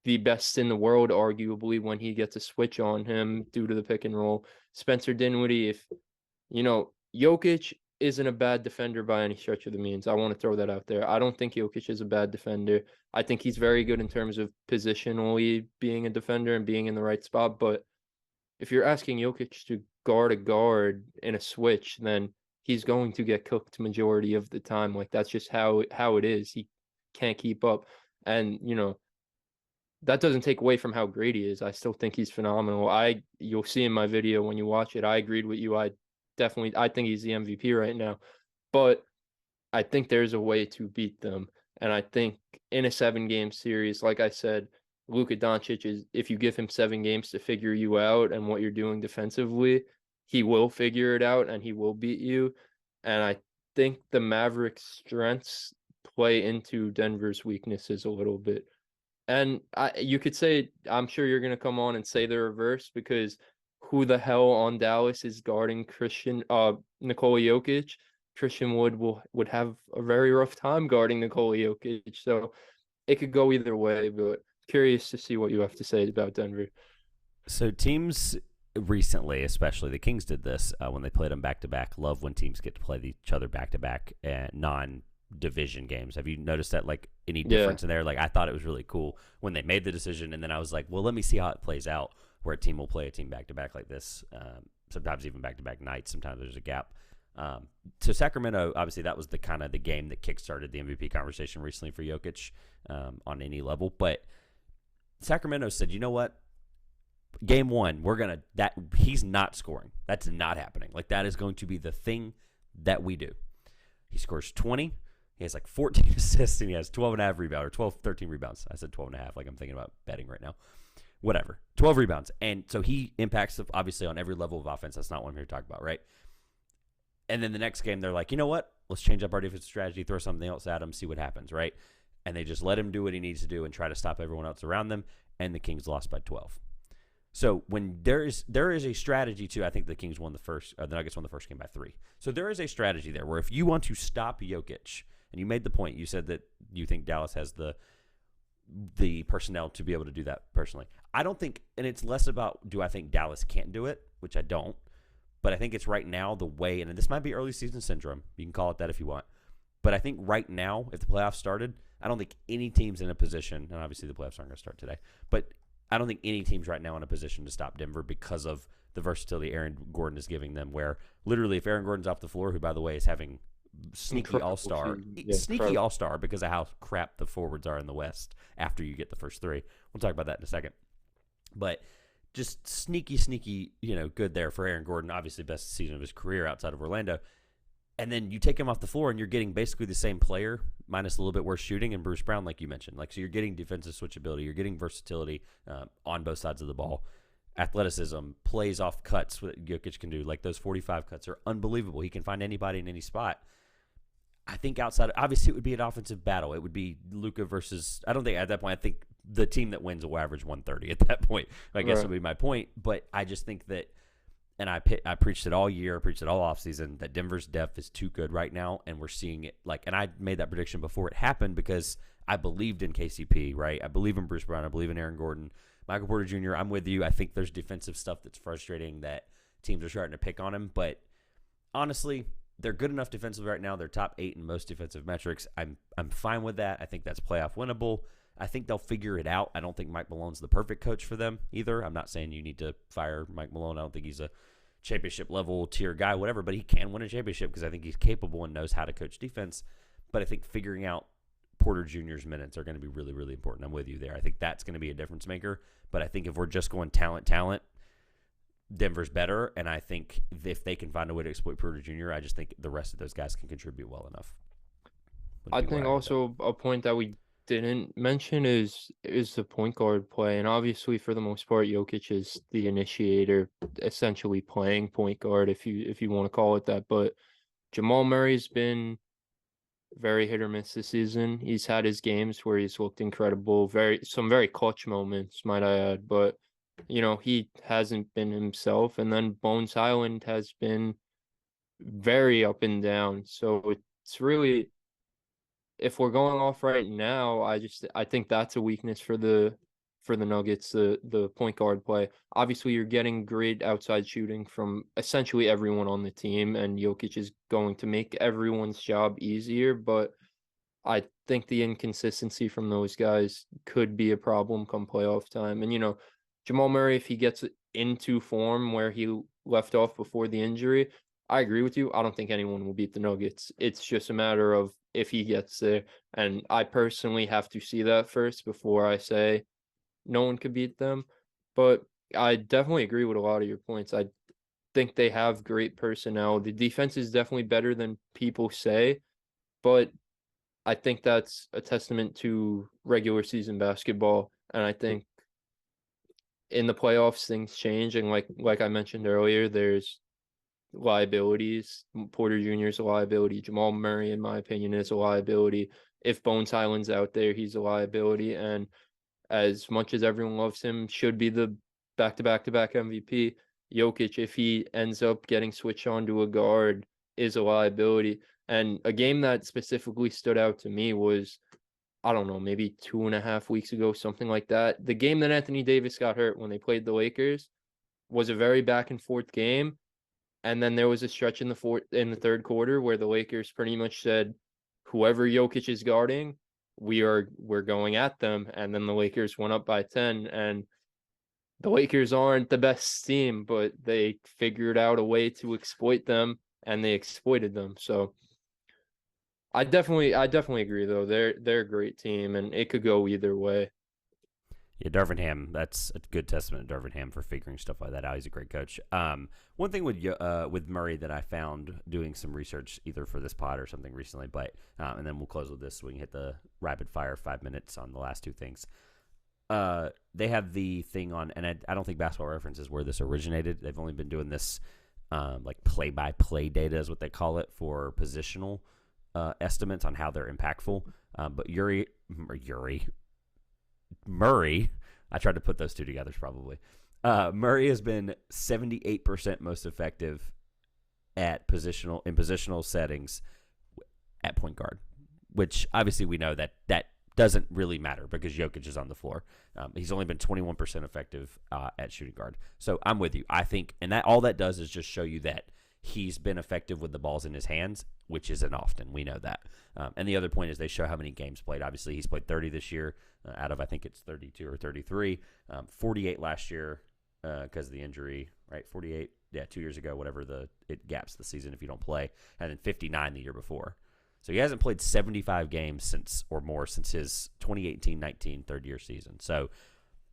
the best in the world, arguably, when he gets a switch on him due to the pick and roll. Spencer Dinwiddie, Jokic isn't a bad defender by any stretch of the means. I want to throw that out there. I don't think Jokic is a bad defender. I think he's very good in terms of positionally being a defender and being in the right spot. But if you're asking Jokic to guard a guard in a switch, then he's going to get cooked majority of the time. Like, that's just how it is. He can't keep up. And, that doesn't take away from how great he is. I still think he's phenomenal. You'll see in my video when you watch it, I agreed with you. I think he's the MVP right now, but I think there's a way to beat them. And I think in a 7-game series, like I said, Luka Doncic is, if you give him 7 games to figure you out and what you're doing defensively, he will figure it out and he will beat you. And I think the Mavericks' strengths play into Denver's weaknesses a little bit. And you could say, I'm sure you're going to come on and say the reverse, because who the hell on Dallas is guarding Nikola Jokic? Christian would have a very rough time guarding Nikola Jokic. So it could go either way, but curious to see what you have to say about Denver. So teams recently, especially the Kings, did this when they played them back to back. Love when teams get to play each other back to back non-division games. Have you noticed that, like, any difference in there? Like, I thought it was really cool when they made the decision, and then I was like, well, let me see how it plays out, where a team will play a team back to back like this. Sometimes even back to back nights. Sometimes there's a gap. So Sacramento, obviously, that was the kind of the game that kickstarted the MVP conversation recently for Jokic on any level. But Sacramento said, you know what? Game one, he's not scoring. That's not happening. Like, that is going to be the thing that we do. He scores 20. He has like 14 assists, and he has 12 and a half rebounds, or 12, 13 rebounds. I said 12 and a half, like I'm thinking about betting right now. Whatever. 12 rebounds. And so he impacts, obviously, on every level of offense. That's not what I'm here to talk about, right? And then the next game, they're like, you know what? Let's change up our defensive strategy, throw something else at him, see what happens, right? And they just let him do what he needs to do and try to stop everyone else around them, and the Kings lost by 12. So when there is a strategy to, I think the Kings won the first, the Nuggets won the first game by 3. So there is a strategy there where if you want to stop Jokic, and you made the point, you said that you think Dallas has the personnel to be able to do that personally. I don't think, and it's less about do I think Dallas can't do it, which I don't, but I think it's right now the way, and this might be early season syndrome. You can call it that if you want. But I think right now, if the playoffs started, I don't think any team's in a position, and obviously the playoffs aren't going to start today, but I don't think any team's right now in a position to stop Denver because of the versatility Aaron Gordon is giving them, where literally if Aaron Gordon's off the floor, who, by the way, is having sneaky all-star because of how crap the forwards are in the West after you get the first 3. We'll talk about that in a second. But just sneaky, good there for Aaron Gordon, obviously best season of his career outside of Orlando. And then you take him off the floor, and you're getting basically the same player, minus a little bit worse shooting, and Bruce Brown, like you mentioned. So you're getting defensive switchability. You're getting versatility on both sides of the ball. Athleticism, plays off cuts, what Jokic can do. Like, those 45 cuts are unbelievable. He can find anybody in any spot. I think obviously it would be an offensive battle. It would be Luka versus, I don't think at that point, I think the team that wins will average 130 at that point. I guess would be my point. But I just think that, and I preached it all year, preached it all offseason, that Denver's depth is too good right now, and we're seeing it. And I made that prediction before it happened because I believed in KCP, right? I believe in Bruce Brown. I believe in Aaron Gordon. Michael Porter Jr., I'm with you. I think there's defensive stuff that's frustrating that teams are starting to pick on him. But honestly, they're good enough defensively right now. They're top 8 in most defensive metrics. I'm fine with that. I think that's playoff winnable. I think they'll figure it out. I don't think Mike Malone's the perfect coach for them either. I'm not saying you need to fire Mike Malone. I don't think he's a championship level tier guy, whatever, but he can win a championship because I think he's capable and knows how to coach defense. But I think figuring out Porter Jr.'s minutes are going to be really, really important. I'm with you there. I think that's going to be a difference maker. But I think if we're just going talent, Denver's better. And I think if they can find a way to exploit Porter Jr., I just think the rest of those guys can contribute well enough. I think also a point that we didn't mention is the point guard play. And obviously, for the most part, Jokic is the initiator, essentially playing point guard, if you want to call it that. But Jamal Murray's been very hit or miss this season. He's had his games where he's looked incredible, some very clutch moments, might I add, but he hasn't been himself. And then Bones Highland has been very up and down. So it's really, if we're going off right now, I think that's a weakness for the Nuggets, the point guard play. Obviously, you're getting great outside shooting from essentially everyone on the team, and Jokic is going to make everyone's job easier, but I think the inconsistency from those guys could be a problem come playoff time. And, Jamal Murray, if he gets into form where he left off before the injury, I agree with you. I don't think anyone will beat the Nuggets. It's just a matter of if he gets there. And I personally have to see that first before I say no one could beat them. But I definitely agree with a lot of your points. I think they have great personnel. The defense is definitely better than people say, but I think that's a testament to regular season basketball. And I think in the playoffs, things change. And like I mentioned earlier, there's liabilities. Porter Jr. is a liability. Jamal Murray, in my opinion, is a liability. If Bones Highland's out there, he's a liability. And as much as everyone loves him, should be the back-to-back-to-back MVP. Jokic, if he ends up getting switched on to a guard, is a liability. And a game that specifically stood out to me was, I don't know, maybe 2.5 weeks ago, something like that. The game that Anthony Davis got hurt when they played the Lakers was a very back and forth game. And then there was a stretch in the third quarter where the Lakers pretty much said, whoever Jokic is guarding, we're going at them. And then the Lakers went up by 10. And the Lakers aren't the best team, but they figured out a way to exploit them, and they exploited them. So I definitely agree though. They're a great team, and it could go either way. Yeah, Darvin Ham, that's a good testament to Darvin Ham for figuring stuff like that out. He's a great coach. One thing with Murray that I found doing some research either for this pod or something recently, but and then we'll close with this so we can hit the rapid fire 5 minutes on the last two things. They have the thing on, and I don't think Basketball Reference is where this originated. They've only been doing this like play-by-play data is what they call it for positional estimates on how they're impactful. But Murray, I tried to put those two together probably. Murray has been 78% most effective at positional settings at point guard, which obviously we know that doesn't really matter because Jokic is on the floor. He's only been 21% effective at shooting guard. So I'm with you. I think, and that all that does is just show you that he's been effective with the balls in his hands, which isn't often. We know that. And the other point is they show how many games played. Obviously, he's played 30 this year out of, I think it's 32 or 33. 48 last year because of the injury, right? 48, 2 years ago, whatever it gaps the season if you don't play. And then 59 the year before. So he hasn't played 75 games since his 2018-19 third-year season. So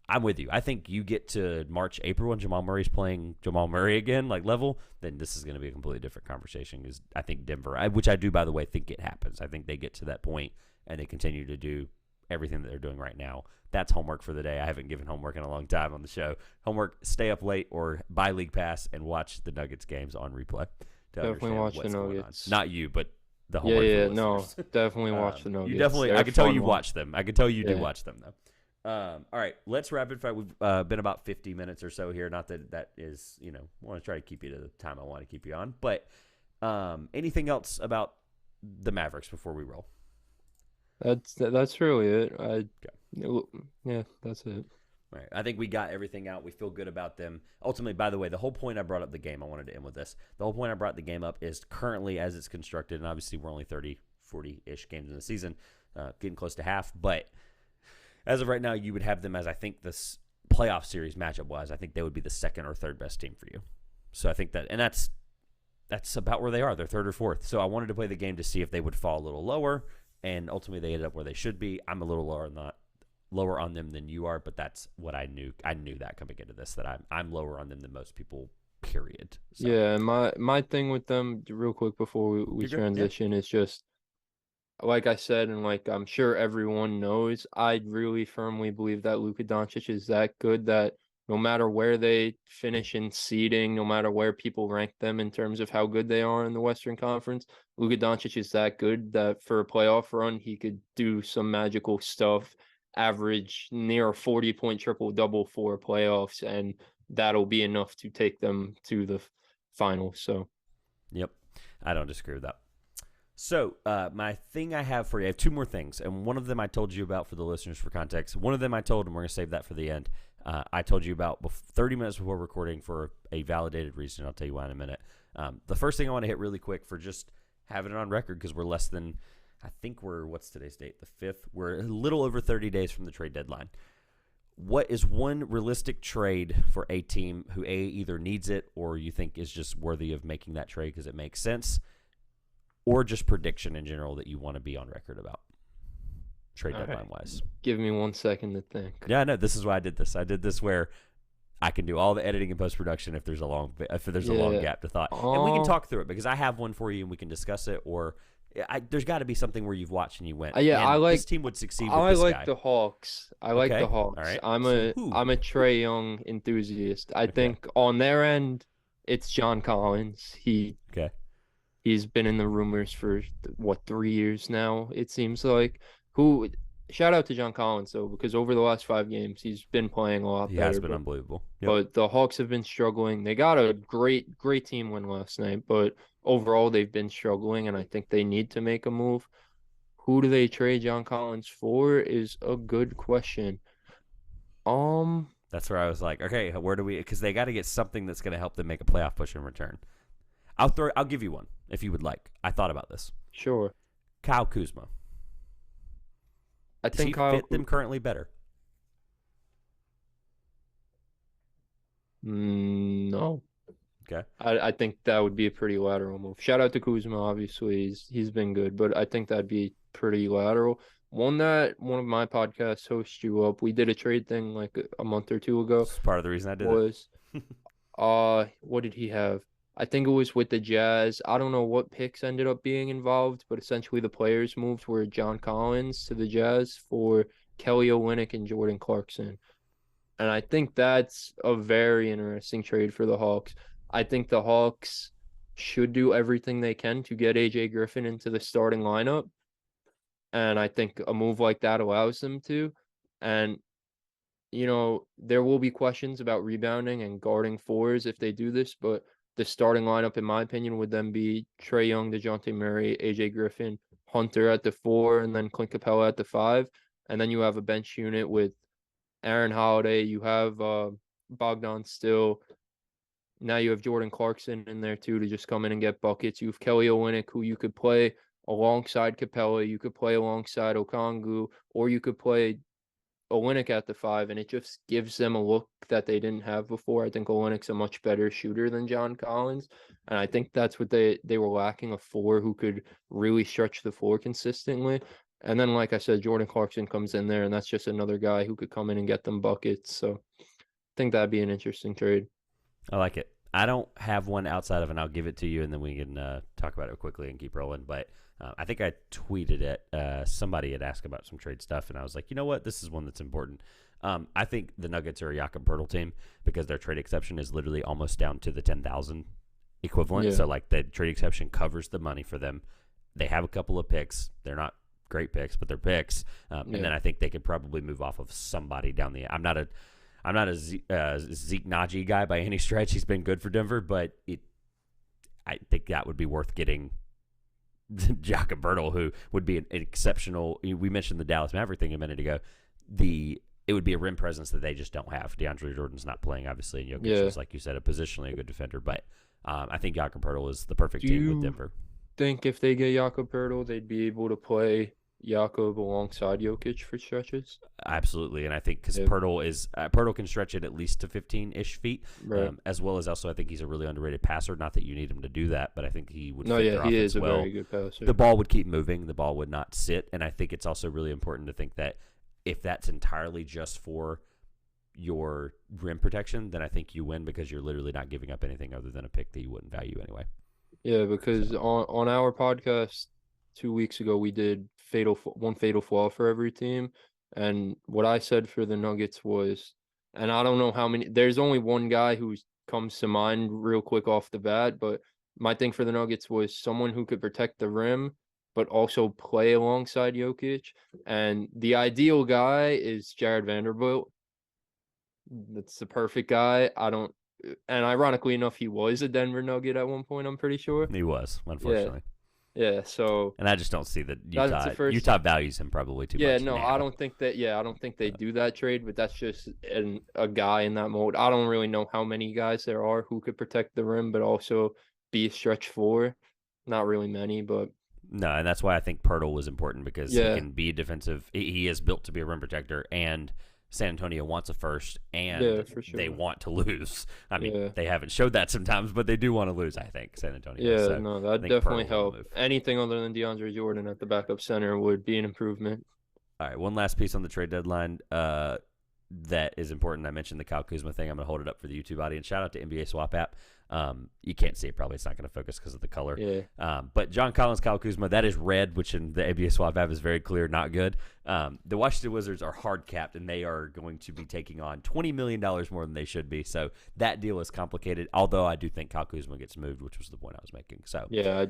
I'm with you. I think you get to March, April, when Jamal Murray's playing Jamal Murray again, like level, then this is going to be a completely different conversation. Because I think Denver, which I do, by the way, think it happens. I think they get to that point and they continue to do everything that they're doing right now. That's homework for the day. I haven't given homework in a long time on the show. Homework, stay up late or buy League Pass and watch the Nuggets games on replay. Definitely watch the Nuggets. Not you, but the homework. Yeah, no, definitely watch the Nuggets. You definitely, I can tell you watch them. I can tell you do watch them though. All right, let's rapid fire. We've been about 50 minutes or so here. Not that is, I want to try to keep you to the time I want to keep you on. But anything else about the Mavericks before we roll? That's really it. Yeah, that's it. All right. I think we got everything out. We feel good about them. Ultimately, by the way, the whole point I brought up the game, I wanted to end with this. The whole point I brought the game up is currently as it's constructed, and obviously we're only 30, 40-ish games in the season, getting close to half. But as of right now, you would have them as I think this playoff series matchup-wise, I think they would be the second or third best team for you. So I think that, and that's about where they are. They're third or fourth. So I wanted to play the game to see if they would fall a little lower, and ultimately they ended up where they should be. I'm a little lower on them than you are, but that's what I knew. I knew that coming into this, that I'm lower on them than most people, period. So. Yeah, my thing with them, real quick before we transition, is just, like I said, and like I'm sure everyone knows, I really firmly believe that Luka Doncic is that good that no matter where they finish in seeding, no matter where people rank them in terms of how good they are in the Western Conference, Luka Doncic is that good that for a playoff run, he could do some magical stuff, average near a 40-point triple-double for playoffs, and that'll be enough to take them to the finals. So, yep, I don't disagree with that. So, my thing I have for you, I have two more things, and one of them I told you about for the listeners for context. One of them I told, and we're going to save that for the end. I told you about 30 minutes before recording for a validated reason. I'll tell you why in a minute. The first thing I want to hit really quick for just having it on record, because we're less than, I think what's today's date? The 5th. We're a little over 30 days from the trade deadline. What is one realistic trade for a team who either needs it or you think is just worthy of making that trade because it makes sense, or just prediction in general that you want to be on record about trade deadline wise? Give me 1 second to think. Yeah, no, this is why I did this. I did this where I can do all the editing and post-production if there's a long gap to thought. And we can talk through it because I have one for you and we can discuss it, or there's got to be something where you've watched and you went, this team would succeed with this guy. I like the Hawks. I like the Hawks. All right. I'm a Trae Young enthusiast. I think on their end, it's John Collins. He's been in the rumors for 3 years now, it seems like. Who shout out to John Collins though, because over the last 5 games he's been playing a lot He better. has been unbelievable. Yep. But the Hawks have been struggling. They got a great team win last night, but overall they've been struggling, and I think they need to make a move. Who do they trade John Collins for is a good question. That's where I was like, okay, where do we? Because they got to get something that's going to help them make a playoff push in return. I'll give you one if you would like. I thought about this. Sure. Kyle Kuzma. I Does think he Kyle fit them currently better? No. Okay. I think that would be a pretty lateral move. Shout out to Kuzma, obviously. He's been good, but I think that'd be pretty lateral. One that one of my podcast hosts drew up. We did a trade thing like a month or two ago. That's part of the reason I did Was what did he have? I think it was with the Jazz. I don't know what picks ended up being involved, but essentially the players moved were John Collins to the Jazz for Kelly Olynyk and Jordan Clarkson. And I think that's a very interesting trade for the Hawks. I think the Hawks should do everything they can to get AJ Griffin into the starting lineup. And I think a move like that allows them to. And, there will be questions about rebounding and guarding fours if they do this, but the starting lineup, in my opinion, would then be Trae Young, DeJounte Murray, AJ Griffin, Hunter at the 4, and then Clint Capella at the 5. And then you have a bench unit with Aaron Holiday, you have Bogdan Still. Now you have Jordan Clarkson in there too to just come in and get buckets. You have Kelly Olynyk, who you could play alongside Capella. You could play alongside Okongwu, or you could play Olynyk at the 5, and it just gives them a look that they didn't have before. I think Olynyk's a much better shooter than John Collins, and I think that's what they were lacking, a 4 who could really stretch the floor consistently. And then, like I said, Jordan Clarkson comes in there, and that's just another guy who could come in and get them buckets. So I think that'd be an interesting trade. I like it. I don't have one outside of, and I'll give it to you, and then we can talk about it quickly and keep rolling. But I think I tweeted it. Somebody had asked about some trade stuff, and I was like, you know what? This is one that's important. I think the Nuggets are a Jakob Poeltl team because their trade exception is literally almost down to the 10,000 equivalent. Yeah. So, like, the trade exception covers the money for them. They have a couple of picks. They're not great picks, but they're picks. And then I think they could probably move off of somebody down the. I'm not a Zeke Naji guy by any stretch. He's been good for Denver, but I think that would be worth getting Jakob Poeltl, who would be an exceptional. We mentioned the Dallas Maverick thing a minute ago. It would be a rim presence that they just don't have. DeAndre Jordan's not playing, obviously, and Jokic is, like you said, a positionally a good defender. But I think Jakob Poeltl is the perfect team with Denver. Think if they get Jakob Poeltl, they'd be able to play Jakob alongside Jokic for stretches? Absolutely, and I think because Poeltl can stretch it at least to 15-ish feet, right. As well as also I think he's a really underrated passer. Not that you need him to do that, but I think he would. He is a very good passer. The ball would keep moving. The ball would not sit, and I think it's also really important to think that if that's entirely just for your rim protection, then I think you win because you're literally not giving up anything other than a pick that you wouldn't value anyway. Yeah, because on our podcast 2 weeks ago, we did one fatal flaw for every team. And what I said for the Nuggets was, and I don't know how many, there's only one guy who comes to mind real quick off the bat, but my thing for the Nuggets was someone who could protect the rim, but also play alongside Jokic. And the ideal guy is Jared Vanderbilt. That's the perfect guy. And ironically enough, he was a Denver Nugget at one point, I'm pretty sure. He was, unfortunately. Yeah, so and I just don't see that Utah values him probably too much. Yeah, no, I don't think they do that trade, but that's just a guy in that mode. I don't really know how many guys there are who could protect the rim, but also be a stretch 4. Not really many, but no, and that's why I think Poeltl was important because he can be defensive. He is built to be a rim protector, and San Antonio wants a first, and they want to lose. I mean, they haven't showed that sometimes, but they do want to lose, I think, San Antonio. Yeah, so no, that'd definitely help. Anything other than DeAndre Jordan at the backup center would be an improvement. All right, one last piece on the trade deadline that is important. I mentioned the Kyle Kuzma thing. I'm going to hold it up for the YouTube audience. Shout out to NBA Swap app. You can't see it probably. It's not going to focus because of the color. Yeah. But John Collins, Kyle Kuzma, that is red, which in the NBA Swap app is very clear, not good. The Washington Wizards are hard capped, and they are going to be taking on $20 million more than they should be. So that deal is complicated, although I do think Kyle Kuzma gets moved, which was the point I was making. So yeah,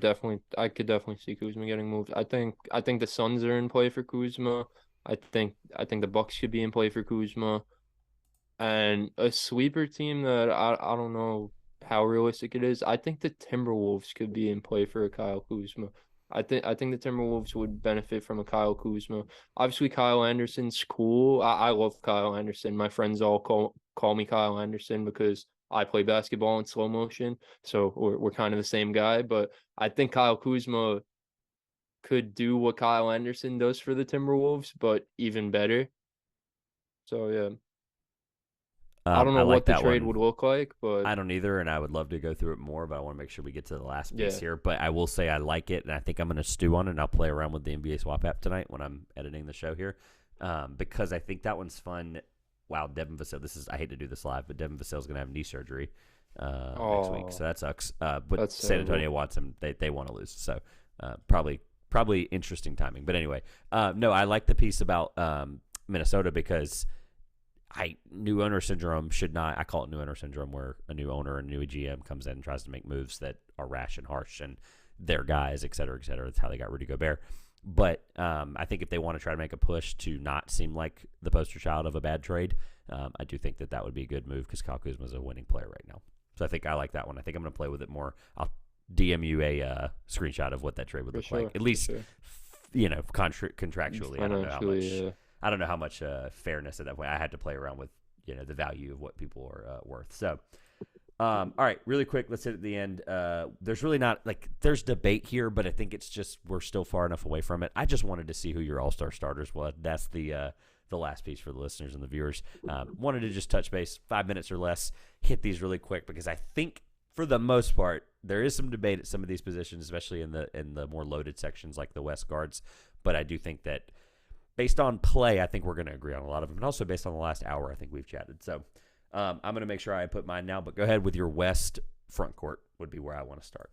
I could definitely see Kuzma getting moved. I think the Suns are in play for Kuzma. I think the Bucks could be in play for Kuzma. And a sleeper team that I don't know how realistic it is. I think the Timberwolves could be in play for a Kyle Kuzma. I think the Timberwolves would benefit from a Kyle Kuzma. Obviously, Kyle Anderson's cool. I love Kyle Anderson. My friends all call me Kyle Anderson because I play basketball in slow motion. So we're kind of the same guy. But I think Kyle Kuzma could do what Kyle Anderson does for the Timberwolves, but even better. So yeah. I don't I know like what the that trade one. would look like, but I don't either, and I would love to go through it more, but I want to make sure we get to the last piece yeah, here. But I will say I like it, and I think I'm going to stew on it, and I'll play around with the NBA Swap app tonight when I'm editing the show here, because I think that one's fun. Wow, Devin Vassell. I hate to do this live, but Devin Vassell's going to have knee surgery next week, so that sucks. But that's San terrible. Antonio wants him. They want to lose, so probably interesting timing. But anyway, no, I like the piece about Minnesota because new owner syndrome should not. I call it new owner syndrome, where a new owner and a new GM comes in and tries to make moves that are rash and harsh, and their guys, et cetera, et cetera. That's how they got Rudy Gobert. But I think if they want to try to make a push to not seem like the poster child of a bad trade, I do think that would be a good move because Kyle Kuzma is a winning player right now. So I think I like that one. I think I'm going to play with it more. I'll DM you a screenshot of what that trade would look like. At least, sure. Contractually. I don't know how much. Yeah. I don't know how much fairness at that point. I had to play around with the value of what people are worth. So, all right, really quick, let's hit at the end. There's really not there's debate here, but I think it's just we're still far enough away from it. I just wanted to see who your all-star starters was. That's the last piece for the listeners and the viewers. Wanted to just touch base, 5 minutes or less, hit these really quick because I think for the most part there is some debate at some of these positions, especially in the more loaded sections like the West guards. But I do think that, based on play, I think we're going to agree on a lot of them. And also based on the last hour, I think we've chatted. So I'm going to make sure I put mine now. But go ahead with your West front court would be where I want to start.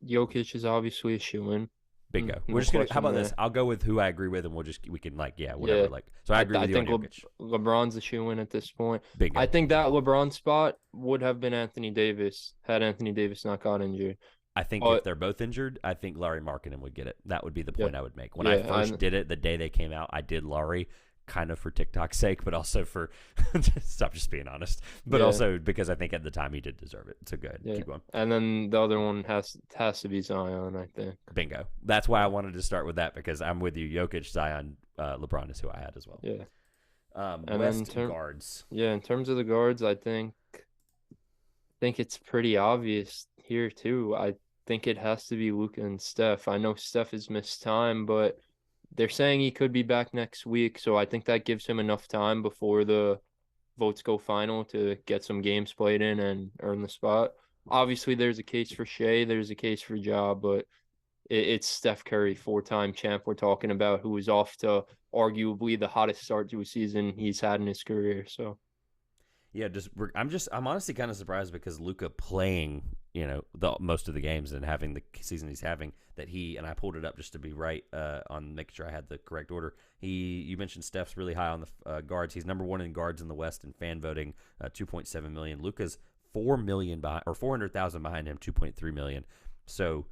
Jokic is obviously a shoo-in. Bingo. No We're just gonna. How about question this? I'll go with who I agree with, and we can whatever. Yeah. So I agree with you on think Jokic. LeBron's a shoo-in at this point. Bingo. I think that LeBron spot would have been Anthony Davis had Anthony Davis not got injured. I think if they're both injured, I think Larry Markkinen would get it. That would be the point I would make. When I first did it, the day they came out, I did Larry, kind of for TikTok's sake, but also for stop just being honest. But also because I think at the time he did deserve it. So good. Keep going. And then the other one has to be Zion, I think. Bingo. That's why I wanted to start with that because I'm with you. Jokic, Zion, LeBron is who I had as well. Yeah. And West guards. Yeah, in terms of the guards, I think it's pretty obvious here too. I think it has to be Luka and Steph. I know Steph has missed time, but they're saying he could be back next week, so I think that gives him enough time before the votes go final to get some games played in and earn the spot. Obviously, there's a case for Shea, there's a case for Ja, but it's Steph Curry, 4-time champ we're talking about, who is off to arguably the hottest start to a season he's had in his career. So yeah, I'm honestly kind of surprised because Luka playing, the most of the games and having the season he's having, that and I pulled it up just to be right on making sure I had the correct order. You mentioned Steph's really high on the guards. He's number one in guards in the West in fan voting, 2.7 million. Luka's 4 million behind, or 400,000 behind him, 2.3 million. So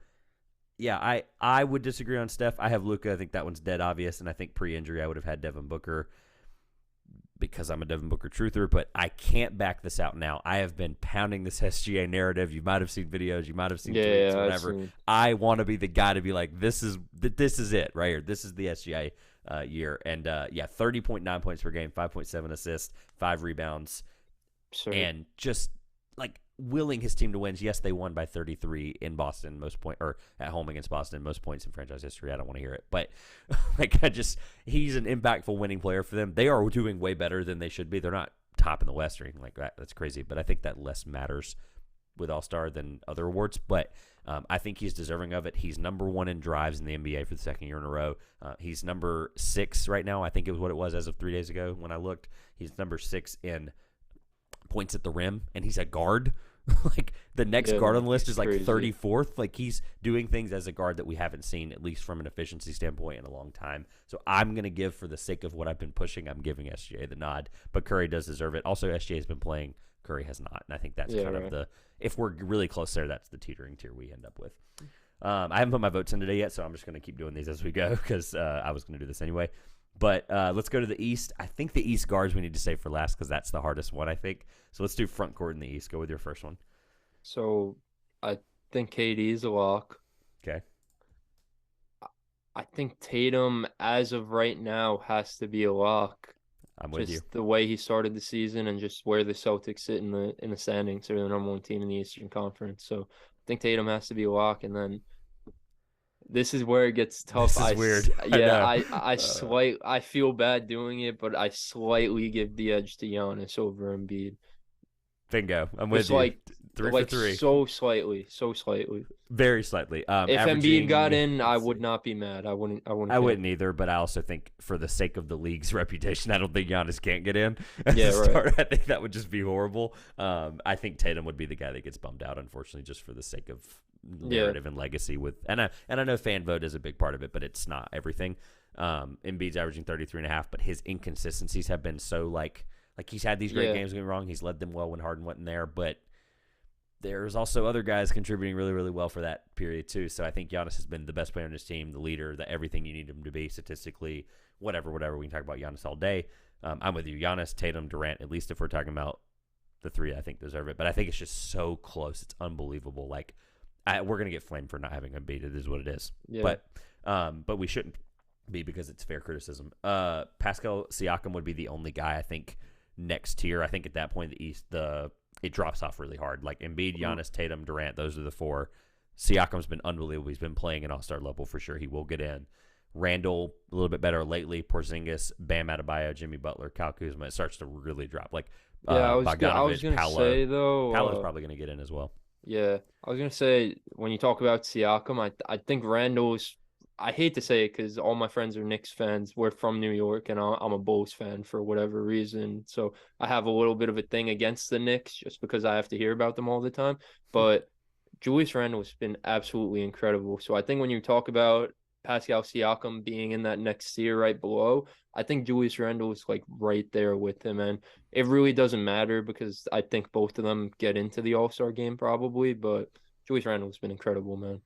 yeah, I would disagree on Steph. I have Luka. I think that one's dead obvious, and I think pre-injury I would have had Devin Booker, because I'm a Devin Booker truther, but I can't back this out now. I have been pounding this SGA narrative. You might have seen videos. You might have seen tweets, whatever. I want to be the guy to be like, this is it right here. This is the SGA year. And, 30.9 points per game, 5.7 assists, 5 rebounds. And just, willing his team to win. Yes, they won by 33 in Boston, or at home against Boston, most points in franchise history. I don't want to hear it, but he's an impactful winning player for them. They are doing way better than they should be. They're not top in the West or anything like that. That's crazy, but I think that less matters with All-Star than other awards. But I think he's deserving of it. He's number one in drives in the NBA for the second year in a row. He's number 6 right now. I think it was what it was as of 3 days ago when I looked. He's number 6 in points at the rim, and he's a guard. The next guard on the list is crazy. 34th. He's doing things as a guard that we haven't seen, at least from an efficiency standpoint, in a long time. So I'm going to give, for the sake of what I've been pushing, I'm giving SGA the nod. But Curry does deserve it. Also, SGA has been playing. Curry has not. And I think that's of if we're really close there, that's the teetering tier we end up with. I haven't put my votes in today yet, so I'm just going to keep doing these as we go because I was going to do this anyway. But let's go to the East. I think the East guards we need to save for last because that's the hardest one, I think. So let's do front court in the East. Go with your first one. So I think KD is a lock. Okay. I think Tatum, as of right now, has to be a lock. I'm with you. Just the way he started the season and just where the Celtics sit in the standings. They're the number one team in the Eastern Conference. So I think Tatum has to be a lock. And then this is where it gets tough. This is weird. Yeah, I feel bad doing it, but I slightly give the edge to Giannis over Embiid. Bingo. I'm with you. Like 3 for 3. So slightly. Very slightly. If Embiid got in, I would not be mad. I wouldn't either, but I also think for the sake of the league's reputation, I don't think Giannis can't get in. Yeah, right. I think that would just be horrible. I think Tatum would be the guy that gets bummed out, unfortunately, just for the sake of narrative and legacy. And I know fan vote is a big part of it, but it's not everything. Embiid's averaging 33.5, but his inconsistencies have been so like he's had these great games, don't get me wrong. He's led them well when Harden wasn't there, but there's also other guys contributing really, really well for that period too. So I think Giannis has been the best player on his team, the leader, everything you need him to be statistically, whatever. We can talk about Giannis all day. I'm with you. Giannis, Tatum, Durant, at least if we're talking about the three, I think deserve it. But I think it's just so close. It's unbelievable. Like we're going to get flamed for not having him beat. It is what it is. Yeah. But we shouldn't be because it's fair criticism. Pascal Siakam would be the only guy I think next tier. I think at that point, the East, it drops off really hard. Like Embiid, Giannis, Tatum, Durant, those are the four. Siakam's been unbelievable. He's been playing at all-star level for sure. He will get in. Randall, a little bit better lately. Porzingis, Bam Adebayo, Jimmy Butler, Kyle Kuzma. It starts to really drop. Like I was Bogdanovich, going to Paolo. say, though. Paolo's probably going to get in as well. Yeah. I was going to say, when you talk about Siakam, I think Randall's – I hate to say it because all my friends are Knicks fans. We're from New York, and I'm a Bulls fan for whatever reason. So I have a little bit of a thing against the Knicks just because I have to hear about them all the time. But Julius Randle's been absolutely incredible. So I think when you talk about Pascal Siakam being in that next tier right below, I think Julius Randle is like right there with him. And it really doesn't matter because I think both of them get into the All-Star game probably. But Julius Randle's been incredible, man.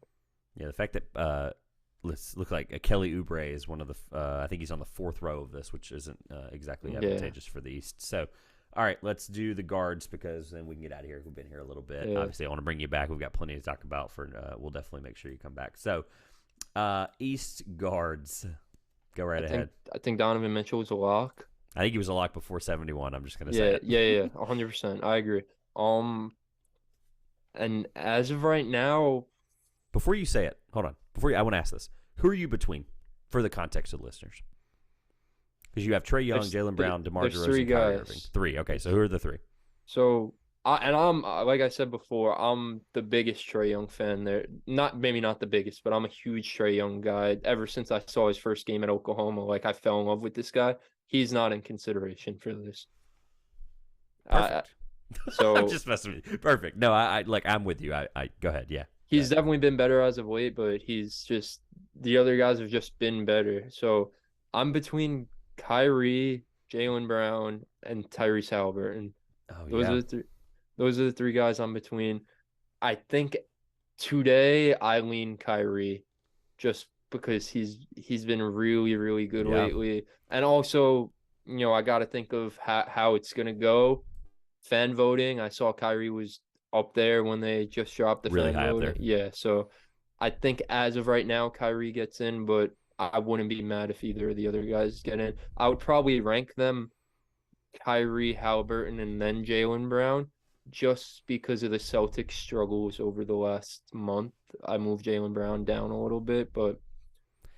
Yeah, the fact that let's look like Kelly Oubre is one of the I think he's on the fourth row of this, which isn't exactly advantageous for the East. So, all right, let's do the guards because then we can get out of here. We've been here a little bit. Yeah. Obviously, I want to bring you back. We've got plenty to talk about. We'll definitely make sure you come back. So, East guards, go right ahead. I think Donovan Mitchell was a lock. I think he was a lock before 71. I'm just gonna say it. Yeah, 100%. I agree. And as of right now, before you say it, hold on. I want to ask this: who are you between, for the context of the listeners? Because you have Trae Young, Jaylen Brown, DeMar DeRozan, Kyrie Irving. 3. Okay, so who are the 3? So I'm like I said before, I'm the biggest Trae Young fan there. Maybe not the biggest, but I'm a huge Trae Young guy. Ever since I saw his first game at Oklahoma, like I fell in love with this guy. He's not in consideration for this. Perfect. So I'm just messing with you. Perfect. No, I'm with you. I go ahead. Yeah. He's definitely been better as of late, but the other guys have just been better. So I'm between Kyrie, Jaylen Brown, and Tyrese Halliburton. Oh, Those are the 3 guys I'm between. I think today I lean Kyrie just because he's been really, really good lately. And also, I got to think of how it's going to go. Fan voting, I saw Kyrie was up there when they just dropped the really fan high voting. Up there. Yeah, so I think as of right now, Kyrie gets in, but I wouldn't be mad if either of the other guys get in. I would probably rank them Kyrie, Halliburton, and then Jaylen Brown just because of the Celtics' struggles over the last month. I moved Jaylen Brown down a little bit, but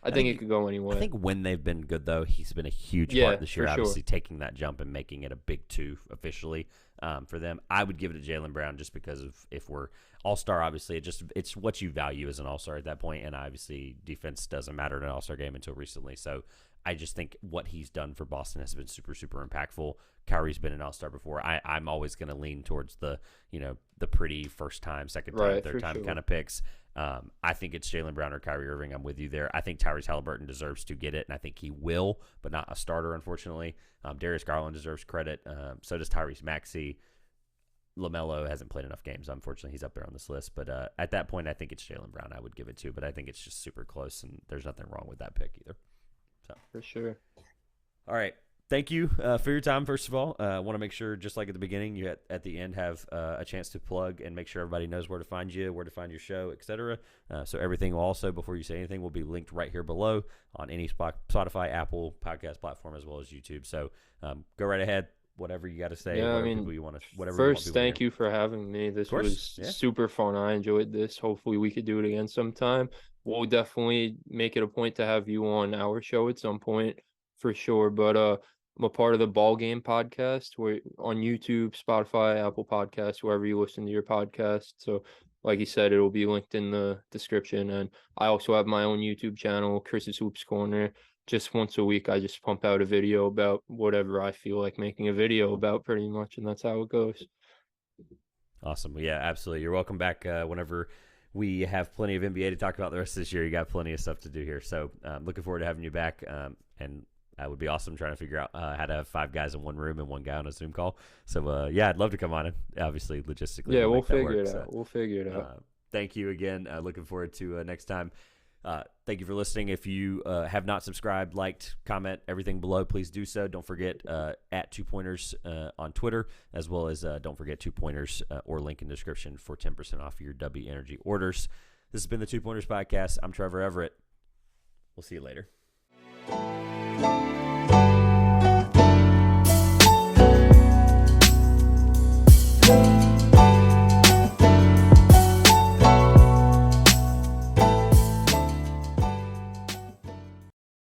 I think it could go anyway. I think when they've been good, though, he's been a huge part this year, obviously taking that jump and making it a big 2 officially for them. I would give it to Jaylen Brown just because of if we're all-star, obviously, it's what you value as an all-star at that point, and obviously defense doesn't matter in an all-star game until recently. So I just think what he's done for Boston has been super, super impactful. Kyrie's been an all-star before. I'm always going to lean towards the pretty first time, second time, third time kind of picks. I think it's Jaylen Brown or Kyrie Irving. I'm with you there. I think Tyrese Halliburton deserves to get it, and I think he will, but not a starter, unfortunately. Darius Garland deserves credit. So does Tyrese Maxey. LaMelo hasn't played enough games. Unfortunately, he's up there on this list. But at that point, I think it's Jaylen Brown I would give it to. But I think it's just super close, and there's nothing wrong with that pick either. So For sure. All right. Thank you for your time, first of all. I want to make sure, just like at the beginning, you at the end have a chance to plug and make sure everybody knows where to find you, where to find your show, etc. So everything will also, before you say anything, will be linked right here below on any Spotify, Apple podcast platform, as well as YouTube. So go right ahead. Whatever you got to say, Yeah, whatever you want to, whatever. First, thank you for having me. This was super fun. I enjoyed this. Hopefully, we could do it again sometime. We'll definitely make it a point to have you on our show at some point for sure. But I'm a part of the Ballgame Podcast, where on YouTube, Spotify, Apple Podcasts, wherever you listen to your podcast. So, like you said, it will be linked in the description. And I also have my own YouTube channel, Chris's Hoops Corner. Just once a week, I just pump out a video about whatever I feel like making a video about, pretty much, and that's how it goes. Awesome. Yeah, absolutely. You're welcome back whenever we have plenty of NBA to talk about the rest of this year. You got plenty of stuff to do here. So looking forward to having you back. And that would be awesome, trying to figure out how to have 5 guys in one room and 1 guy on a Zoom call. So, yeah, I'd love to come on. And obviously, logistically, yeah, we'll figure it out. We'll figure it out. Thank you again. Looking forward to next time. Thank you for listening. If you have not subscribed, liked, comment, everything below, please do so. Don't forget at TwoPointers on Twitter, as well as don't forget TwoPointers or link in the description for 10% off your Dubby Energy orders. This has been the TwoPointers Podcast. I'm Trevor Everett. We'll see you later.